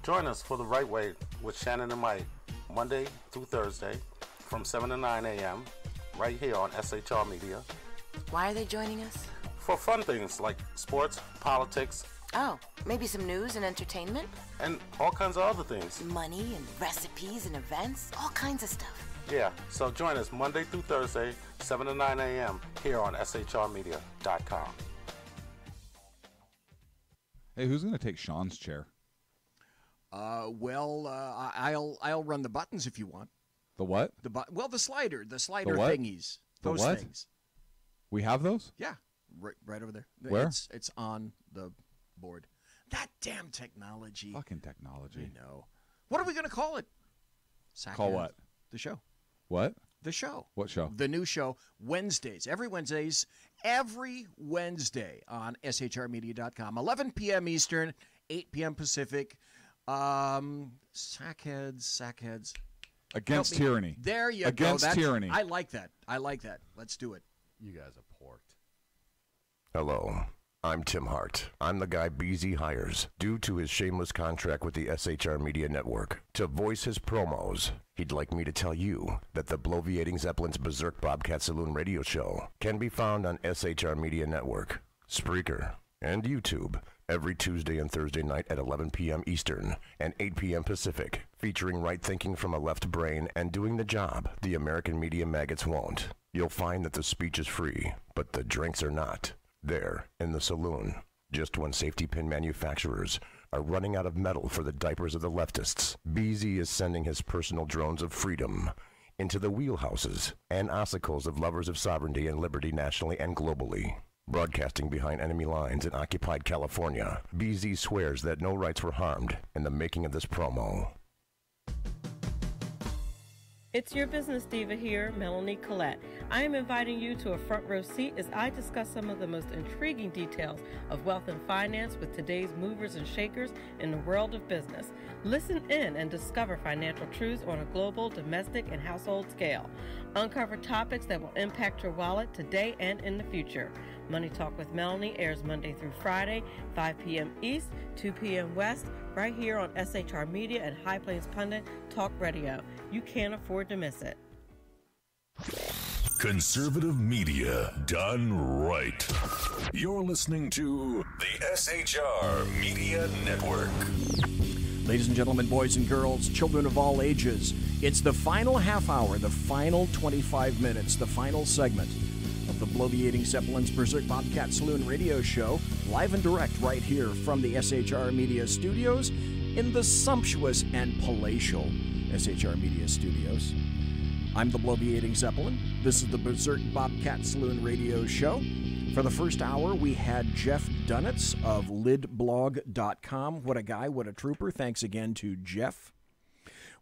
Join us for The Right Way with Shannon and Mike, Monday through Thursday from 7 to 9 a.m. right here on SHR Media. Why are they joining us? For fun things like sports, politics. Oh, maybe some news and entertainment? And all kinds of other things. Money and recipes and events, all kinds of stuff. Yeah, so join us Monday through Thursday, 7 to 9 a.m. here on shrmedia.com. Hey, who's going to take Sean's chair? I'll run the buttons if you want. The what? The slider the thingies. Those what? Things. We have those? Yeah, right over there. Where? It's on the board. That damn technology. Fucking technology. I know. What are we going to call it? Call what? The show. What? The show. What show? The new show, Wednesdays. Every Wednesday on shrmedia.com. 11 p.m. Eastern, 8 p.m. Pacific. Sackheads. Against tyranny. There you Against go. Against tyranny. I like that. Let's do it. You guys are porked. Hello. I'm Tim Hart. I'm the guy BZ hires, due to his shameless contract with the SHR Media Network, to voice his promos. He'd like me to tell you that the bloviating Zeppelin's Berserk Bobcat Saloon radio show can be found on SHR Media Network, Spreaker, and YouTube every Tuesday and Thursday night at 11 p.m. Eastern and 8 p.m. Pacific, featuring right thinking from a left brain and doing the job the American media maggots won't. You'll find that the speech is free, but the drinks are not. There, in the saloon, just when safety pin manufacturers are running out of metal for the diapers of the leftists, BZ is sending his personal drones of freedom into the wheelhouses and ossicles of lovers of sovereignty and liberty nationally and globally. Broadcasting behind enemy lines in occupied California, BZ swears that no rights were harmed in the making of this promo. It's your business diva here, Melanie Collette. I am inviting you to a front row seat as I discuss some of the most intriguing details of wealth and finance with today's movers and shakers in the world of business. Listen in and discover financial truths on a global, domestic, and household scale. Uncover topics that will impact your wallet today and in the future. Money Talk with Melanie airs Monday through Friday, 5 p.m. East, 2 p.m. West, right here on SHR Media and High Plains Pundit Talk Radio. You can't afford to miss it. Conservative media done right. You're listening to the SHR Media Network. Ladies and gentlemen, boys and girls, children of all ages, it's the final half hour, the final 25 minutes, the final segment of the Bloviating Zeppelin's Berserk Bobcat Saloon radio show, live and direct right here from the SHR Media Studios in the sumptuous and palatial SHR Media Studios. I'm the Bloviating Zeppelin. This is the Berserk Bobcat Saloon radio show. For the first hour, we had Jeff Dunetz of lidblog.com. What a guy, what a trooper. Thanks again to Jeff.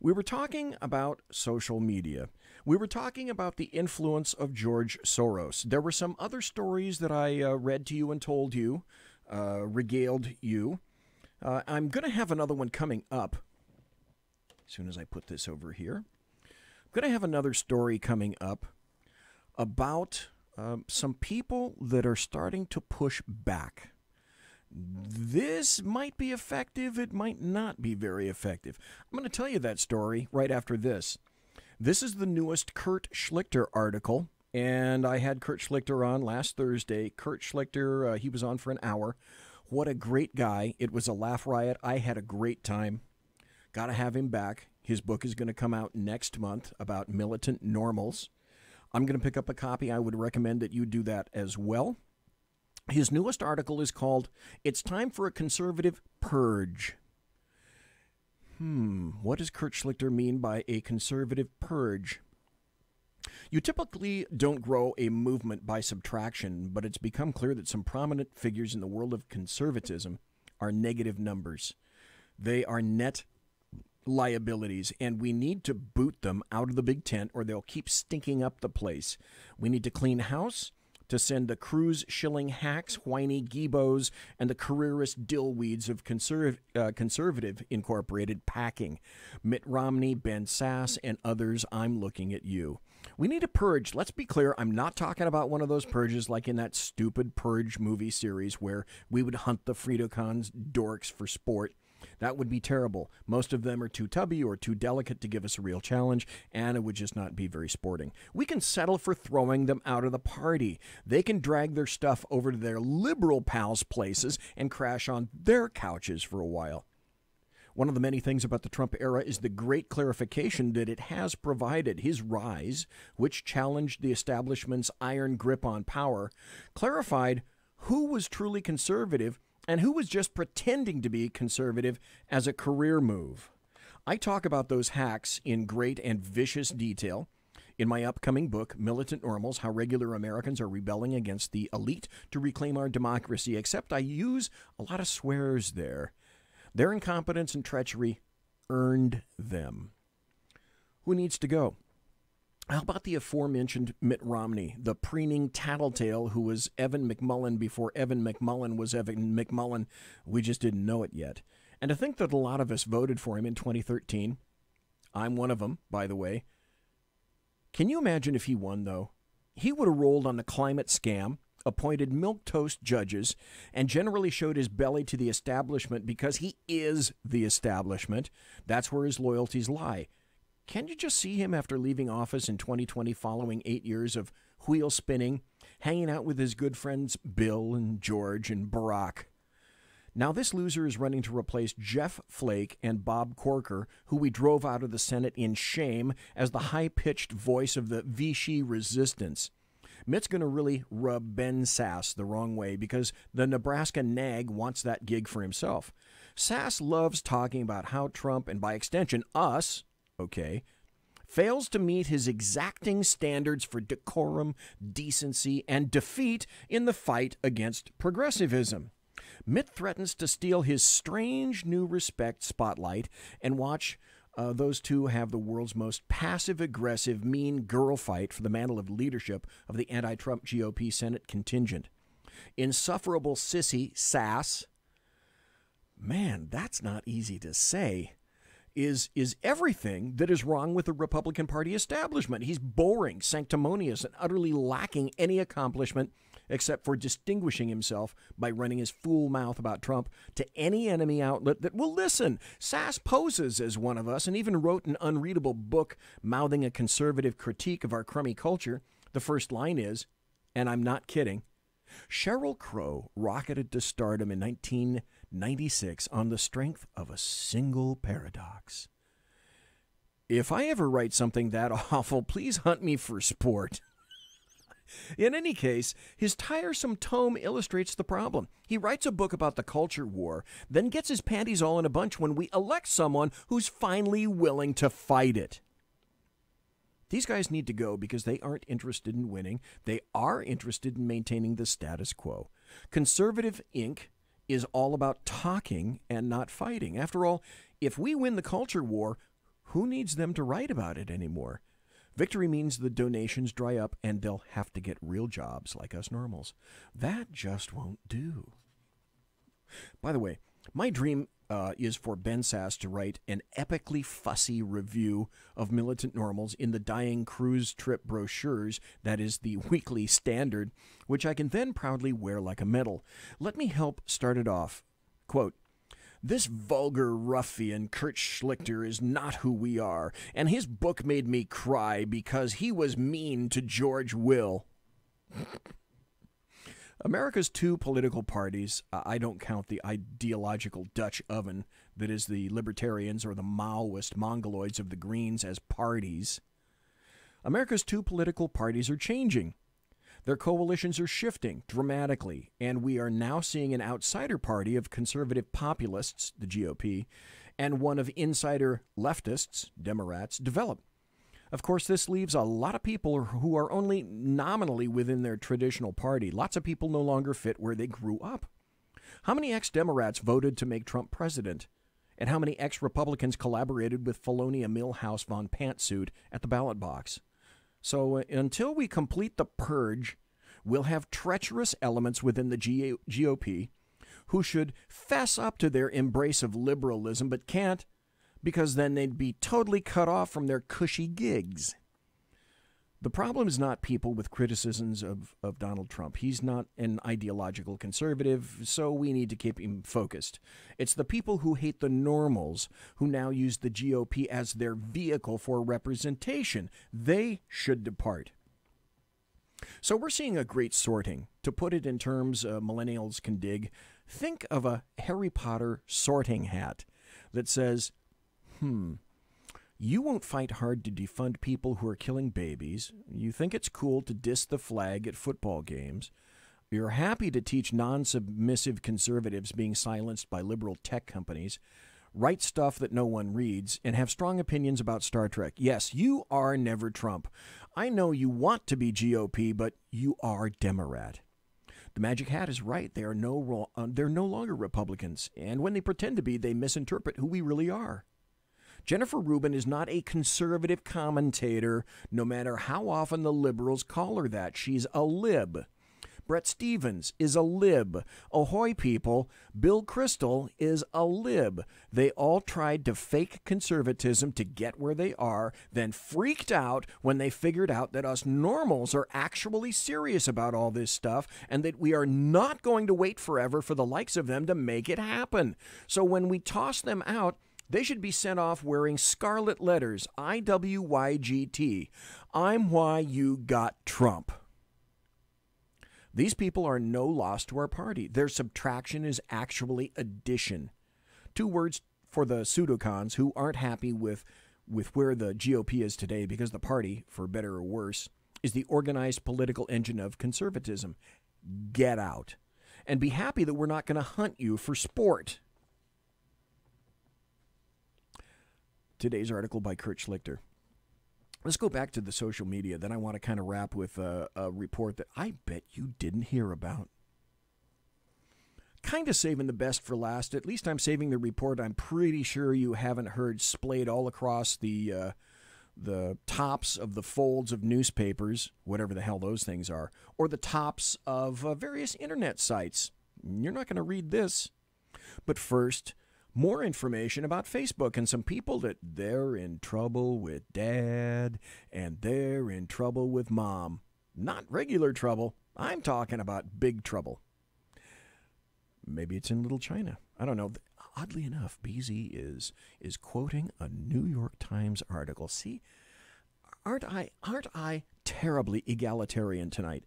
We were talking about social media. We were talking about the influence of George Soros. There were some other stories that I read to you and told you, regaled you. I'm going to have another one coming up as soon as I put this over here. I'm going to have another story coming up about some people that are starting to push back. This might be effective. It might not be very effective. I'm going to tell you that story right after this. This is the newest Kurt Schlichter article, and I had Kurt Schlichter on last Thursday. Kurt Schlichter, he was on for an hour. What a great guy. It was a laugh riot. I had a great time. Got to have him back. His book is going to come out next month about militant normals. I'm going to pick up a copy. I would recommend that you do that as well. His newest article is called, "It's Time for a Conservative Purge." What does Kurt Schlichter mean by a conservative purge? You typically don't grow a movement by subtraction, but it's become clear that some prominent figures in the world of conservatism are negative numbers. They are net liabilities, and we need to boot them out of the big tent or they'll keep stinking up the place. We need to clean house, to send the cruise shilling hacks, whiny geebos, and the careerist dillweeds of Conservative Incorporated packing. Mitt Romney, Ben Sass, and others, I'm looking at you. We need a purge. Let's be clear, I'm not talking about one of those purges like in that stupid Purge movie series where we would hunt the Frito-Cons dorks for sport. That would be terrible. Most of them are too tubby or too delicate to give us a real challenge, and it would just not be very sporting. We can settle for throwing them out of the party. They can drag their stuff over to their liberal pals' places and crash on their couches for a while. One of the many things about the Trump era is the great clarification that it has provided. His rise, which challenged the establishment's iron grip on power, clarified who was truly conservative and who was just pretending to be conservative as a career move. I talk about those hacks in great and vicious detail in my upcoming book, Militant Normals, How Regular Americans Are Rebelling Against the Elite to Reclaim Our Democracy, except I use a lot of swears there. Their incompetence and treachery earned them. Who needs to go? How about the aforementioned Mitt Romney, the preening tattletale who was Evan McMullin before Evan McMullin was Evan McMullin? We just didn't know it yet. And to think that a lot of us voted for him in 2013, I'm one of them, by the way. Can you imagine if he won, though? He would have rolled on the climate scam, appointed milquetoast judges, and generally showed his belly to the establishment because he is the establishment. That's where his loyalties lie. Can you just see him after leaving office in 2020 following 8 years of wheel spinning, hanging out with his good friends Bill and George and Barack? Now this loser is running to replace Jeff Flake and Bob Corker, who we drove out of the Senate in shame as the high-pitched voice of the Vichy resistance. Mitt's going to really rub Ben Sass the wrong way because the Nebraska nag wants that gig for himself. Sass loves talking about how Trump, and by extension us, fails to meet his exacting standards for decorum, decency, and defeat in the fight against progressivism. Mitt threatens to steal his strange new respect spotlight and watch those two have the world's most passive-aggressive, mean girl fight for the mantle of leadership of the anti-Trump GOP Senate contingent. Insufferable sissy Sass, man, that's not easy to say, is everything that is wrong with the Republican Party establishment. He's boring, sanctimonious, and utterly lacking any accomplishment except for distinguishing himself by running his fool mouth about Trump to any enemy outlet that will listen. Sass poses as one of us and even wrote an unreadable book mouthing a conservative critique of our crummy culture. The first line is, and I'm not kidding, Sheryl Crow rocketed to stardom in 1996 on the strength of a single paradox. If I ever write something that awful, please hunt me for sport. In any case, his tiresome tome illustrates the problem. He writes a book about the culture war, then gets his panties all in a bunch when we elect someone who's finally willing to fight it. These guys need to go because they aren't interested in winning. They are interested in maintaining the status quo. Conservative Inc. is all about talking and not fighting. After all, if we win the culture war, who needs them to write about it anymore? Victory means the donations dry up and they'll have to get real jobs like us normals. That just won't do. By the way, my dream is for Ben Sass to write an epically fussy review of militant normals in the Dying Cruise Trip brochures, that is the Weekly Standard, which I can then proudly wear like a medal. Let me help start it off. Quote, "This vulgar ruffian, Kurt Schlichter, is not who we are, and his book made me cry because he was mean to George Will." America's two political parties, I don't count the ideological Dutch oven that is the Libertarians or the Maoist Mongoloids of the Greens, as parties. America's two political parties are changing. Their coalitions are shifting dramatically, and we are now seeing an outsider party of conservative populists, the GOP, and one of insider leftists, Democrats, develop. Of course, this leaves a lot of people who are only nominally within their traditional party. Lots of people no longer fit where they grew up. How many ex-Democrats voted to make Trump president? And how many ex-Republicans collaborated with Felonia Milhouse von Pantsuit at the ballot box? So until we complete the purge, we'll have treacherous elements within the GOP who should fess up to their embrace of liberalism but can't, because then they'd be totally cut off from their cushy gigs. The problem is not people with criticisms of Donald Trump. He's not an ideological conservative, so we need to keep him focused. It's the people who hate the normals who now use the GOP as their vehicle for representation. They should depart. So we're seeing a great sorting. To put it in terms millennials can dig, think of a Harry Potter sorting hat that says, you won't fight hard to defund people who are killing babies. You think it's cool to diss the flag at football games. You're happy to teach non-submissive conservatives being silenced by liberal tech companies, write stuff that no one reads, and have strong opinions about Star Trek. Yes, you are never Trump. I know you want to be GOP, but you are Democrat. The magic hat is right. They're no longer Republicans, and when they pretend to be, they misinterpret who we really are. Jennifer Rubin is not a conservative commentator, no matter how often the liberals call her that. She's a lib. Brett Stevens is a lib. Ahoy, people. Bill Kristol is a lib. They all tried to fake conservatism to get where they are, then freaked out when they figured out that us normals are actually serious about all this stuff and that we are not going to wait forever for the likes of them to make it happen. So when we toss them out, they should be sent off wearing scarlet letters, IWYGT. I'm why you got Trump. These people are no loss to our party. Their subtraction is actually addition. Two words for the pseudocons who aren't happy with where the GOP is today because the party, for better or worse, is the organized political engine of conservatism. Get out. And be happy that we're not going to hunt you for sport. Today's article by Kurt Schlichter. Let's go back to the social media. Then I want to kind of wrap with a report that I bet you didn't hear about. Kind of saving the best for last. At least I'm saving the report I'm pretty sure you haven't heard splayed all across the tops of the folds of newspapers, whatever the hell those things are, or the tops of various internet sites. You're not going to read this. But first, more information about Facebook and some people that they're in trouble with dad and they're in trouble with mom. Not regular trouble. I'm talking about big trouble. Maybe it's in Little China. I don't know. Oddly enough, BZ is quoting a New York Times article. See, aren't I terribly egalitarian tonight?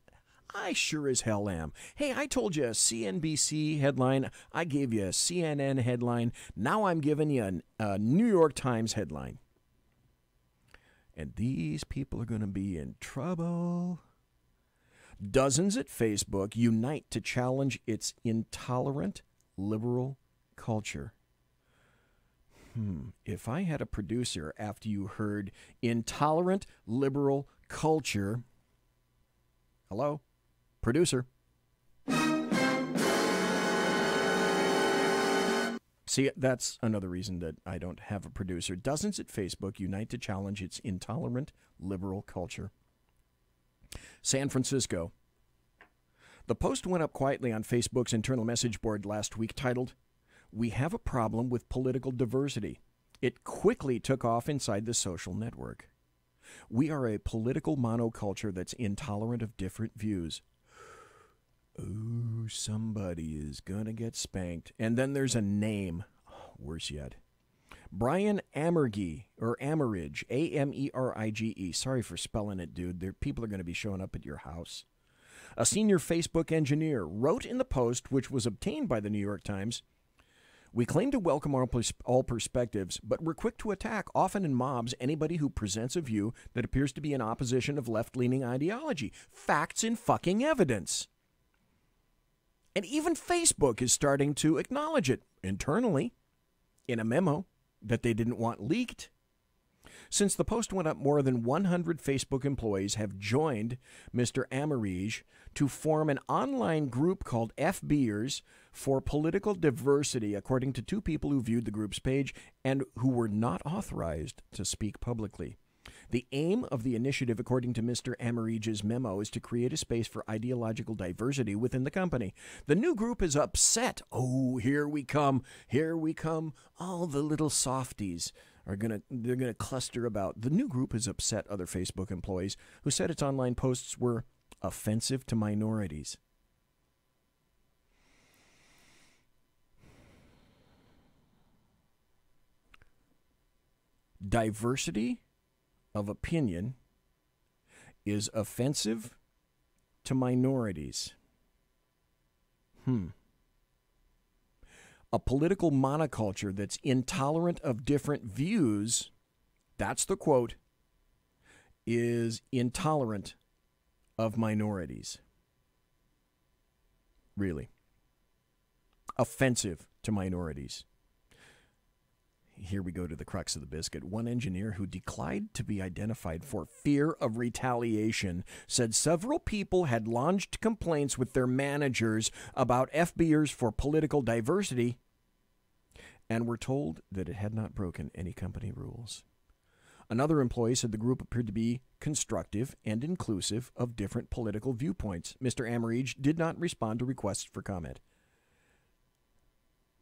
I sure as hell am. Hey, I told you a CNBC headline. I gave you a CNN headline. Now I'm giving you a New York Times headline. And these people are going to be in trouble. Dozens at Facebook unite to challenge its intolerant liberal culture. If I had a producer after you heard intolerant liberal culture. Hello? Producer. See, that's another reason that I don't have a producer. Dozens at Facebook unite to challenge its intolerant liberal culture. San Francisco. The post went up quietly on Facebook's internal message board last week titled, "We have a problem with political diversity." It quickly took off inside the social network. "We are a political monoculture that's intolerant of different views." Ooh, somebody is going to get spanked. And then there's a name. Worse yet. Brian Amerige, or Amerige, Amerige. Sorry for spelling it, dude. People are going to be showing up at your house. A senior Facebook engineer wrote in the post, which was obtained by the New York Times, "We claim to welcome all perspectives, but we're quick to attack, often in mobs, anybody who presents a view that appears to be in opposition of left-leaning ideology. Facts and fucking evidence." And even Facebook is starting to acknowledge it internally in a memo that they didn't want leaked. Since the post went up, more than 100 Facebook employees have joined Mr. Amerige to form an online group called FBers for Political Diversity, according to two people who viewed the group's page and who were not authorized to speak publicly. The aim of the initiative, according to Mr. Amerige's memo, is to create a space for ideological diversity within the company. The new group is upset. Oh, here we come. Here we come. All the little softies they're gonna cluster about. The new group has upset other Facebook employees who said its online posts were offensive to minorities. Diversity of opinion is offensive to minorities. A political monoculture that's intolerant of different views, that's the quote, is intolerant of minorities. Really. Offensive to minorities. Here we go to the crux of the biscuit. One engineer who declined to be identified for fear of retaliation said several people had lodged complaints with their managers about FBers for political diversity and were told that it had not broken any company rules. Another employee said the group appeared to be constructive and inclusive of different political viewpoints. Mr. Amerige did not respond to requests for comment.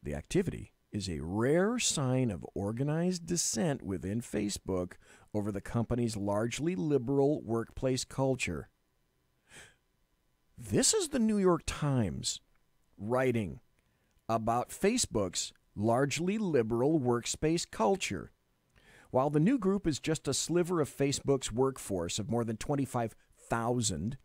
The activity is a rare sign of organized dissent within Facebook over the company's largely liberal workplace culture. This is the New York Times writing about Facebook's largely liberal workspace culture. While the new group is just a sliver of Facebook's workforce of more than 25,000,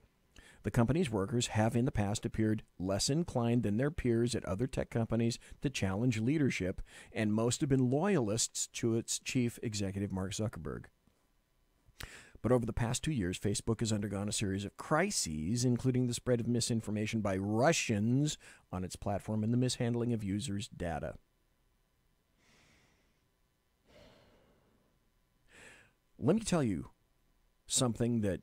the company's workers have in the past appeared less inclined than their peers at other tech companies to challenge leadership, and most have been loyalists to its chief executive, Mark Zuckerberg. But over the past 2 years, Facebook has undergone a series of crises, including the spread of misinformation by Russians on its platform and the mishandling of users' data. Let me tell you something that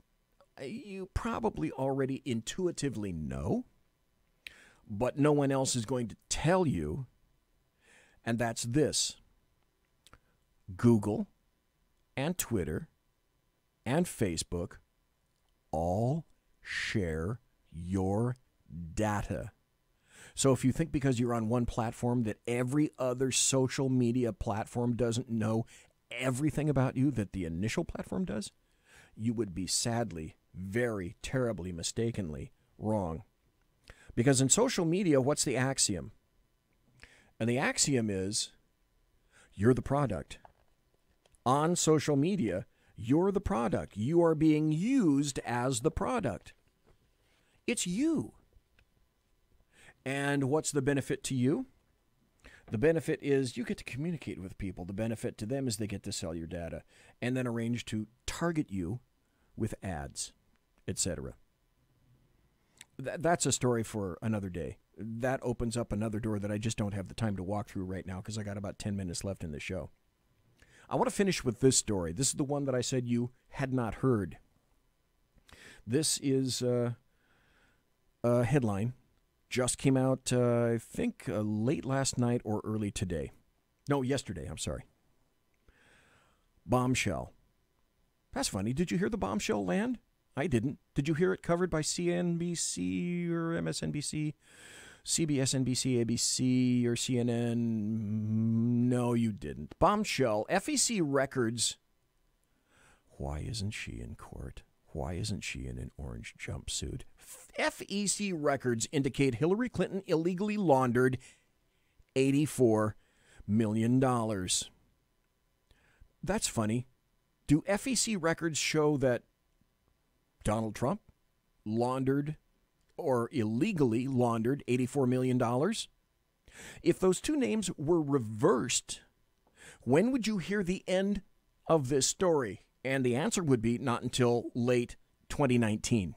you probably already intuitively know, but no one else is going to tell you, and that's this. Google and Twitter and Facebook all share your data. So if you think because you're on one platform that every other social media platform doesn't know everything about you that the initial platform does, you would be sadly, very terribly, mistakenly wrong. Because in social media, what's the axiom? And the axiom is, you're the product. On social media, you're the product. You are being used as the product. It's you. And what's the benefit to you? The benefit is you get to communicate with people. The benefit to them is they get to sell your data and then arrange to target you with ads, etc. That's a story for another day. That opens up another door that I just don't have the time to walk through right now because I got about 10 minutes left in the show. I want to finish with this story. This is the one that I said you had not heard. This is a headline. Just came out, I think, late last night or early today. No, yesterday, I'm sorry. Bombshell. That's funny. Did you hear the bombshell land? I didn't. Did you hear it covered by CNBC or MSNBC, CBS, NBC, ABC, or CNN? No, you didn't. Bombshell. FEC records. Why isn't she in court? Why isn't she in an orange jumpsuit? FEC records indicate Hillary Clinton illegally laundered $84 million. That's funny. Do FEC records show that Donald Trump laundered or illegally laundered $84 million? If those two names were reversed, when would you hear the end of this story? And the answer would be not until late 2019.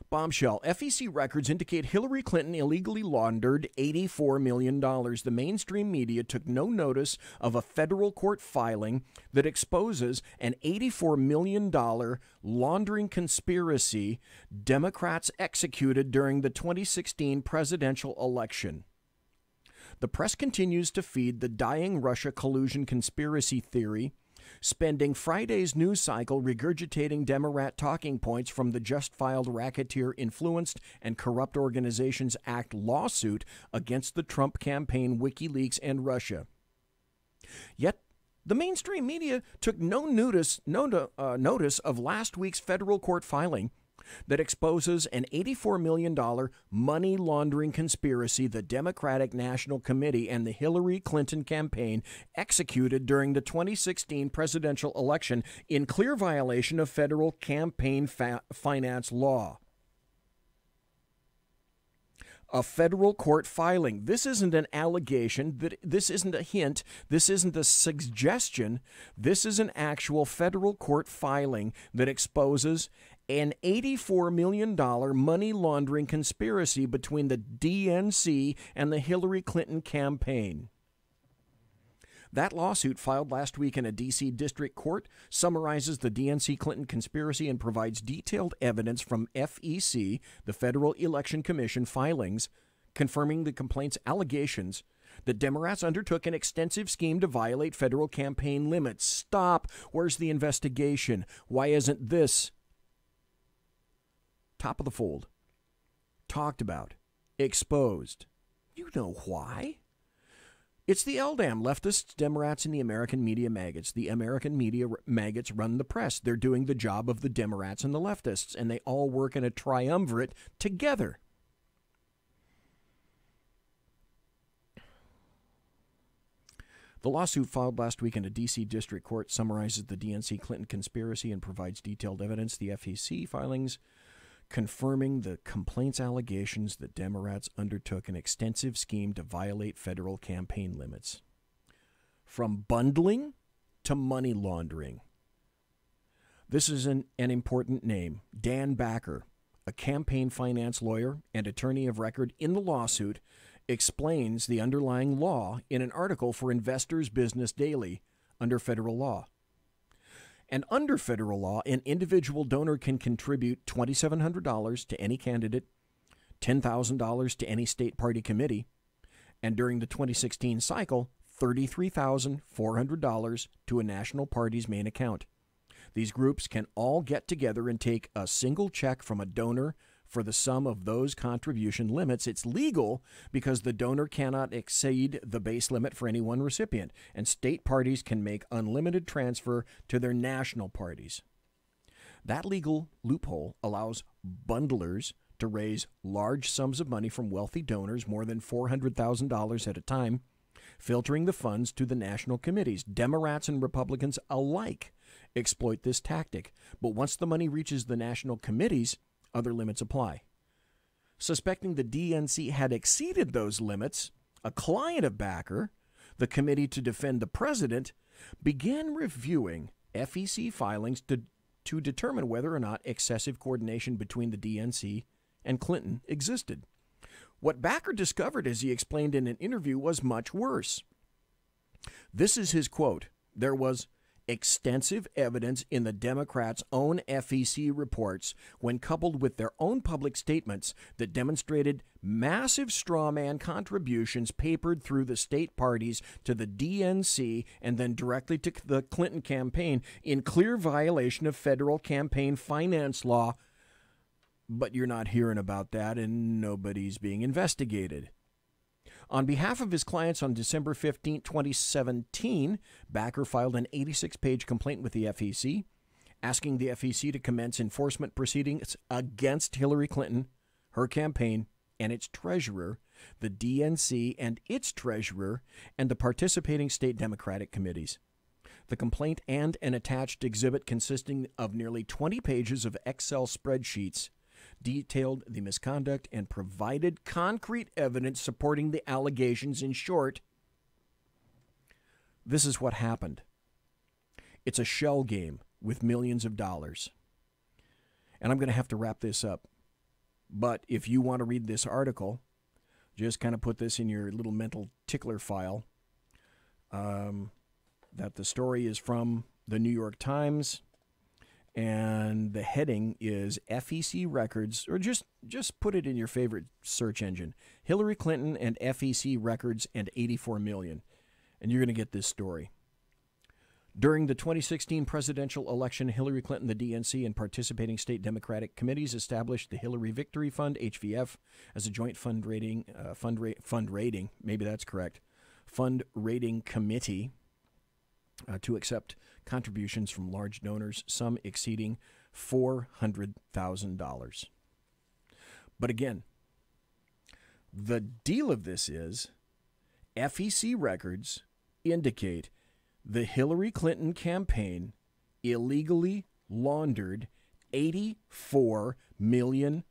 Bombshell. FEC records indicate Hillary Clinton illegally laundered $84 million. The mainstream media took no notice of a federal court filing that exposes an $84 million laundering conspiracy Democrats executed during the 2016 presidential election. The press continues to feed the dying Russia collusion conspiracy theory, spending Friday's news cycle regurgitating Democrat talking points from the just-filed Racketeer Influenced and Corrupt Organizations Act lawsuit against the Trump campaign, WikiLeaks, and Russia. Yet, the mainstream media took no notice of last week's federal court filing that exposes an $84 million money laundering conspiracy the Democratic National Committee and the Hillary Clinton campaign executed during the 2016 presidential election in clear violation of federal campaign finance law. A federal court filing. This isn't an allegation. This isn't a hint. This isn't a suggestion. This is an actual federal court filing that exposes an $84 million money laundering conspiracy between the DNC and the Hillary Clinton campaign. That lawsuit, filed last week in a D.C. district court, summarizes the DNC Clinton conspiracy and provides detailed evidence from FEC, the Federal Election Commission, filings confirming the complaint's allegations that Democrats undertook an extensive scheme to violate federal campaign limits. Stop. Where's the investigation? Why isn't this top of the fold, talked about, exposed? You know why. It's the LDAM, leftists, Democrats, and the American media maggots. The American media maggots run the press. They're doing the job of the Democrats and the leftists, and they all work in a triumvirate together. The lawsuit filed last week in a D.C. district court summarizes the DNC Clinton conspiracy and provides detailed evidence. The FEC filings confirming the complaint's allegations that Democrats undertook an extensive scheme to violate federal campaign limits. From bundling to money laundering. This is an important name. Dan Backer, a campaign finance lawyer and attorney of record in the lawsuit, explains the underlying law in an article for Investors Business Daily under federal law. And under federal law, an individual donor can contribute $2,700 to any candidate, $10,000 to any state party committee, and during the 2016 cycle, $33,400 to a national party's main account. These groups can all get together and take a single check from a donor for the sum of those contribution limits. It's legal because the donor cannot exceed the base limit for any one recipient, and state parties can make unlimited transfer to their national parties. That legal loophole allows bundlers to raise large sums of money from wealthy donors, more than $400,000 at a time, filtering the funds to the national committees. Democrats and Republicans alike exploit this tactic, but once the money reaches the national committees, Other limits apply. Suspecting the DNC had exceeded those limits, a client of Backer, the Committee to Defend the President, began reviewing FEC filings to determine whether or not excessive coordination between the DNC and Clinton existed. What Backer discovered, as he explained in an interview, was much worse. This is his quote. There was extensive evidence in the Democrats' own FEC reports, when coupled with their own public statements, that demonstrated massive straw man contributions papered through the state parties to the DNC and then directly to the Clinton campaign in clear violation of federal campaign finance law. But you're not hearing about that, and nobody's being investigated. On behalf of his clients on December 15, 2017, Backer filed an 86-page complaint with the FEC, asking the FEC to commence enforcement proceedings against Hillary Clinton, her campaign, and its treasurer, the DNC and its treasurer, and the participating state Democratic committees. The complaint and an attached exhibit consisting of nearly 20 pages of Excel spreadsheets detailed the misconduct and provided concrete evidence supporting the allegations. In short, this is what happened. It's a shell game with millions of dollars. And I'm going to have to wrap this up. But if you want to read this article, just kind of put this in your little mental tickler file. That the story is from the New York Times. And the heading is FEC records, or just put it in your favorite search engine. Hillary Clinton and FEC records and 84 million. And you're going to get this story. During the 2016 presidential election, Hillary Clinton, the DNC, and participating state Democratic committees established the Hillary Victory Fund, HVF, as a joint fund rating committee to accept contributions from large donors, some exceeding $400,000. But again, the deal of this is FEC records indicate the Hillary Clinton campaign illegally laundered $84 million.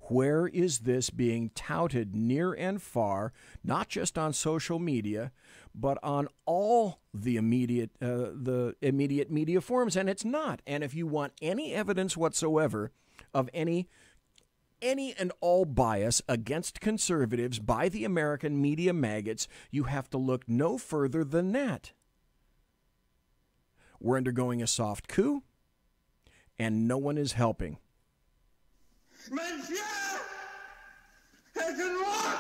Where is this being touted near and far, not just on social media, but on all the immediate media forums? And it's not. And if you want any evidence whatsoever of any and all bias against conservatives by the American media maggots, you have to look no further than that. We're undergoing a soft coup, and no one is helping. Monsieur! Es ein Wort!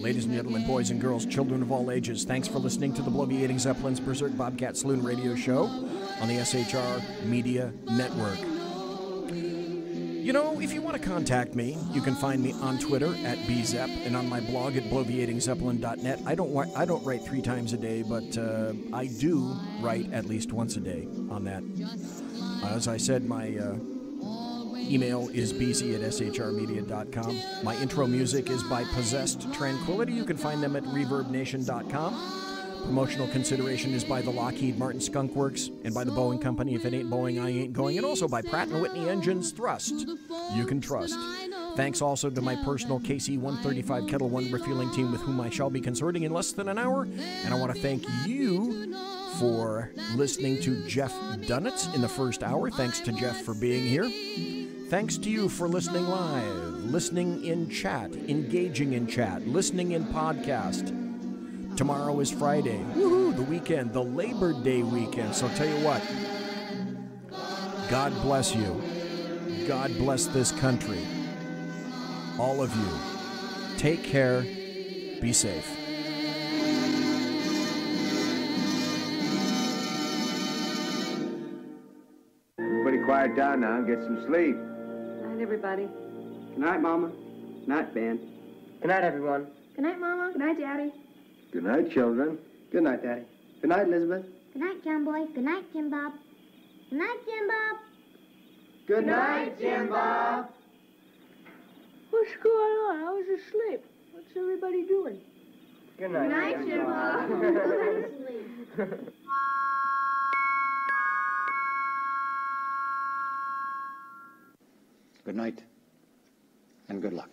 Ladies and gentlemen, boys and girls, children of all ages, thanks for listening to the Bloviating Zeppelin's Berserk, Bobcat, Saloon radio show on the SHR Media Network. You know, if you want to contact me, you can find me on Twitter at bzepp and on my blog at bloviatingzeppelin.net. I don't write 3 times a day, but I do write at least once a day on that. As I said, my email is bz@shrmedia.com. My intro music is by Possessed Tranquility. You can find them at reverbnation.com. Promotional consideration is by the Lockheed Martin Skunk Works and by the Boeing Company. If it ain't Boeing, I ain't going. And also by Pratt & Whitney Engines Thrust. You can trust. Thanks also to my personal KC-135 Kettle One refueling team with whom I shall be consorting in less than an hour. And I want to thank you for listening to Jeff Dunetz in the first hour. Thanks to Jeff for being here. Thanks to you for listening live, listening in chat, engaging in chat, listening in podcast. Tomorrow is Friday. Woohoo! The weekend, the Labor Day weekend. So I'll tell you what, God bless you. God bless this country. All of you. Take care. Be safe. Everybody quiet down now and get some sleep. Night, everybody. Good night, Mama. Good night, Ben. Good night, everyone. Good night, Mama. Good night, Daddy. Good night, children. Good night, Daddy. Good night, Elizabeth. Good night, John Boy. Good night, Jim Bob. Good night, Jim Bob. Good night, Jim Bob. What's going on? I was asleep. What's everybody doing? Good night, Jim Bob. Good night, and good luck.